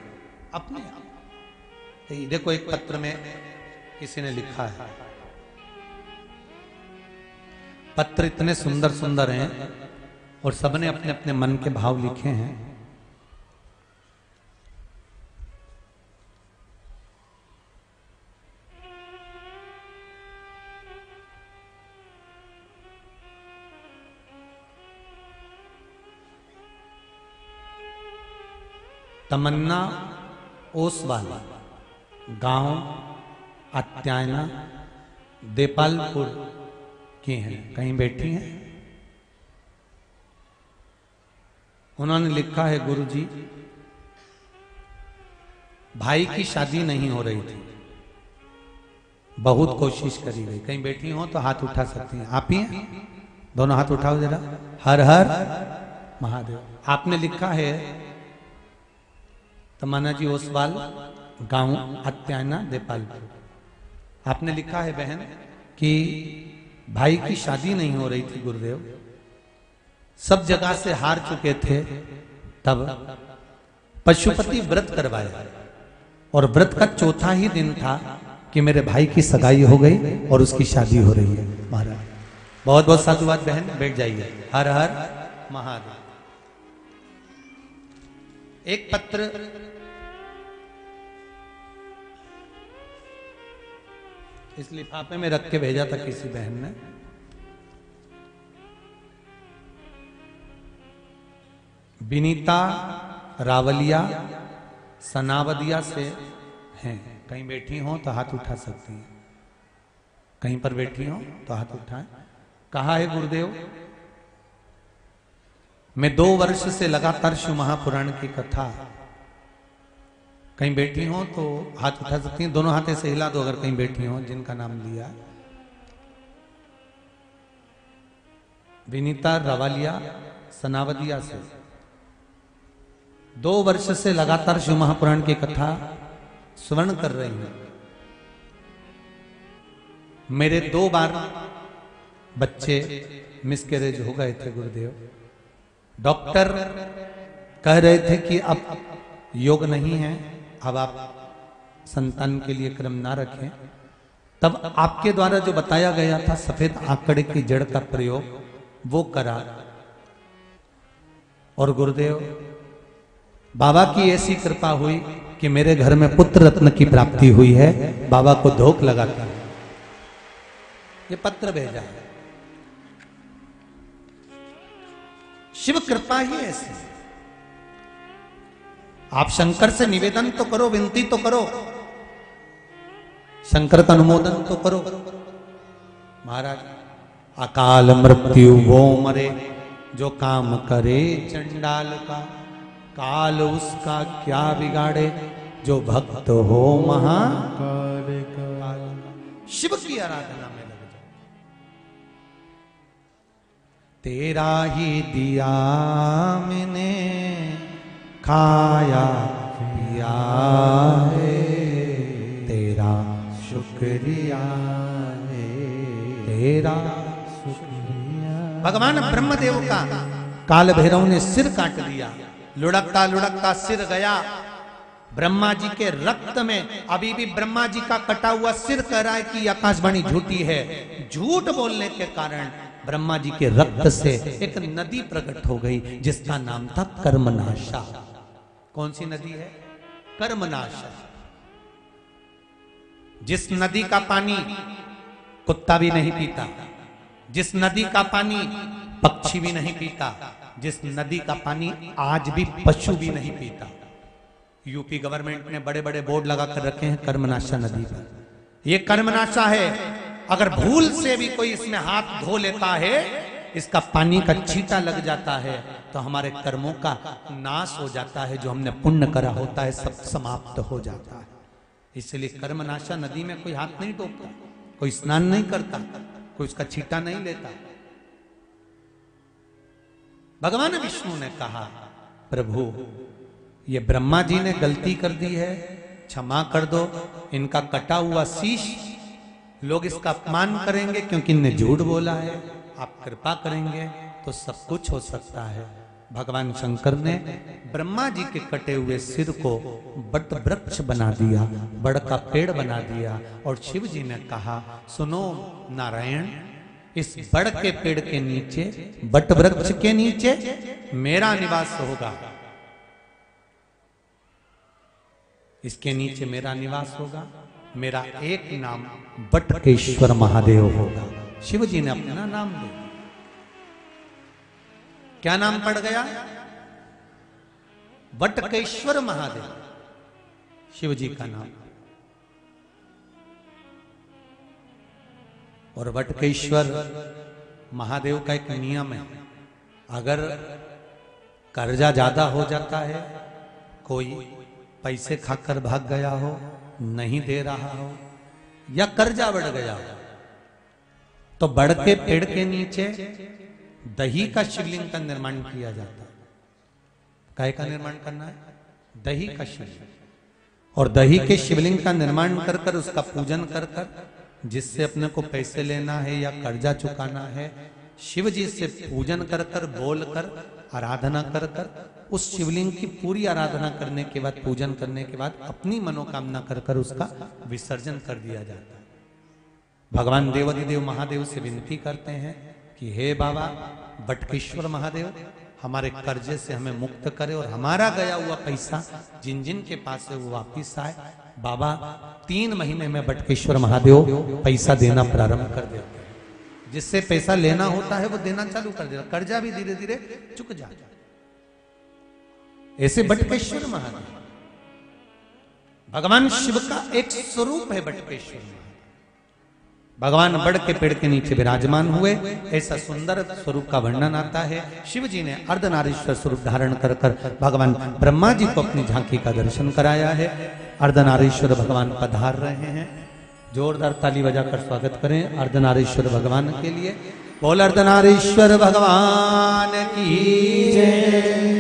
अपने आप। देखो, एक पत्र में किसी ने लिखा है, पत्र इतने सुंदर सुंदर हैं और सबने अपने अपने मन के भाव लिखे हैं। तमन्ना ओसवाल, गांव अत्यायना, देपालपुर की हैं, कहीं बैठी हैं। उन्होंने लिखा है, गुरुजी, भाई की शादी नहीं हो रही थी, बहुत कोशिश करी गई। कहीं बैठी हो तो हाथ उठा सकती हैं। आप ही हैं? दोनों हाथ उठाओ जरा। हर हर महादेव। आपने लिखा है, तमन्ना जी ओसवाल, गांव अत्यायना, देपालपुर। आपने लिखा है बहन कि भाई की शादी नहीं हो रही थी गुरुदेव, सब जगह से हार चुके थे, तब पशुपति व्रत करवाया और व्रत का चौथा ही दिन था कि मेरे भाई की सगाई हो गई और उसकी शादी हो रही है। महाराज बहुत बहुत साधुवाद बहन, बैठ जाइए। हर हर महादेव। एक पत्र इस लिफाफे में रख के भेजा था किसी बहन ने। विनीता रावलिया सनावदिया से हैं, कहीं बैठी हो तो हाथ उठा सकती हैं, कहीं पर बैठी हो तो हाथ उठाएं। कहा है, गुरुदेव, मैं 2 वर्ष से लगातार शिव महापुराण की कथा, कहीं बैठी हो तो हाथ उठा सकती हैं, दोनों हाथ ऐसे हिला दो अगर कहीं बैठी हो जिनका नाम लिया। विनीता रावलिया सनावदिया से 2 वर्ष से लगातार शिव महापुराण की कथा श्रवण कर रही हूं। मेरे 2 बार बच्चे मिसकैरेज हो गए थे गुरुदेव। डॉक्टर कह रहे थे कि अब योग नहीं है, अब आप संतान के लिए क्रम ना रखें। तब आपके द्वारा जो बताया गया था सफेद आंकड़े की जड़ का प्रयोग, वो करा। और गुरुदेव, बाबा की ऐसी कृपा हुई कि मेरे घर में पुत्र रत्न की प्राप्ति हुई है। बाबा को धोख लगाता है। ये पत्र भेजा है। शिव कृपा ही ऐसी। आप शंकर से निवेदन तो करो, विनती तो करो, शंकर का अनुमोदन तो करो। महाराज, अकाल मृत्यु वो मरे जो काम करे चंडाल का, काल उसका क्या बिगाड़े जो भक्त हो महाकाल का। शिव की आराधना में लग जाओ। तेरा ही दिया मैंने खाया पिया है, तेरा शुक्रिया है, तेरा शुक्रिया। भगवान ब्रह्मदेव का काल भैरव ने सिर काट दिया लुढ़कता लुढ़कता सिर गया ब्रह्मा जी के रक्त में। अभी भी ब्रह्मा जी का कटा हुआ सिर कह रहा है कि आकाशवाणी झूठी है। झूठ बोलने के कारण ब्रह्मा जी के रक्त से एक नदी प्रकट हो गई जिसका नाम था कर्मनाशा। कौन सी नदी है? कर्मनाशा। जिस नदी का पानी कुत्ता भी नहीं पीता, जिस नदी का पानी पक्षी भी नहीं पीता, जिस नदी का पानी आज भी पशु भी नहीं पीता। यूपी गवर्नमेंट ने बड़े बड़े बोर्ड लगा कर रखे हैं कर्मनाशा नदी पर। यह कर्मनाशा है, अगर भूल से भी कोई इसमें हाथ धो लेता है, इसका पानी का छींटा लग जाता है तो हमारे कर्मों का नाश हो जाता है। जो हमने पुण्य करा होता है सब समाप्त हो जाता है। इसलिए कर्मनाशा नदी में कोई हाथ नहीं डोबता, कोई स्नान नहीं करता, कोई उसका छींटा नहीं लेता। भगवान विष्णु ने कहा, प्रभु ये ब्रह्मा जी ने गलती कर दी है, क्षमा कर दो। इनका कटा हुआ शीश लोग इसका अपमान करेंगे क्योंकि इनने झूठ बोला है। आप कृपा करेंगे तो सब कुछ हो सकता है। भगवान शंकर ने ब्रह्मा जी के कटे हुए सिर को बट वृक्ष बना दिया, बड़ का पेड़ बना दिया। और शिव जी ने कहा, सुनो नारायण, इस बड़ के पेड़ के नीचे, बट वृक्ष के नीचे मेरा निवास होगा। इसके नीचे मेरा निवास होगा। मेरा एक नाम बटकेश्वर महादेव होगा। शिव जी ने अपना नाम दिया। क्या नाम पड़ गया? बटकेश्वर महादेव, शिव जी का नाम। और बटकेश्वर महादेव का एक नियम है, अगर कर्जा ज्यादा हो जाता है, कोई पैसे खाकर भाग गया हो, नहीं दे रहा हो, या कर्जा बढ़ गया हो, तो बड़ के पेड़ के नीचे दही का शिवलिंग का निर्माण किया जाता है। काय का निर्माण करना है? दही का शिवलिंग। और दही के शिवलिंग का निर्माण कर कर उसका पूजन कर कर, जिससे अपने को पैसे लेना है या कर्जा चुकाना है, शिव जी से पूजन कर कर, बोल कर, आराधना कर कर, उस शिवलिंग की पूरी आराधना करने के बाद, पूजन करने के बाद अपनी मनोकामना कर कर उसका विसर्जन कर दिया जाता है। भगवान देवाधिदेव महादेव से विनती करते हैं कि हे बाबा बटकेश्वर महादेव, हमारे कर्जे से हमें मुक्त करे और हमारा गया हुआ पैसा जिन जिन के पास है वो वापिस आए। बाबा 3 महीने में बटकेश्वर महादेव पैसा देना प्रारंभ कर देते हैं। जिससे पैसा लेना होता है वो देना चालू कर देता, कर्जा भी धीरे धीरे चुक जाता। ऐसे बटकेश्वर महादेव भगवान शिव का एक स्वरूप है। बटकेश्वर भगवान बड़ के पेड़ के नीचे विराजमान हुए, ऐसा सुंदर स्वरूप का वर्णन आता है। शिव जी ने अर्धनारीश्वर स्वरूप धारण कर कर भगवान ब्रह्मा जी को अपनी झांकी का दर्शन कराया है। अर्धनारीश्वर भगवान पधार रहे हैं। जोरदार ताली बजाकर स्वागत करें अर्धनारीश्वर भगवान के लिए। बोल अर्धनारीश्वर भगवान की जय।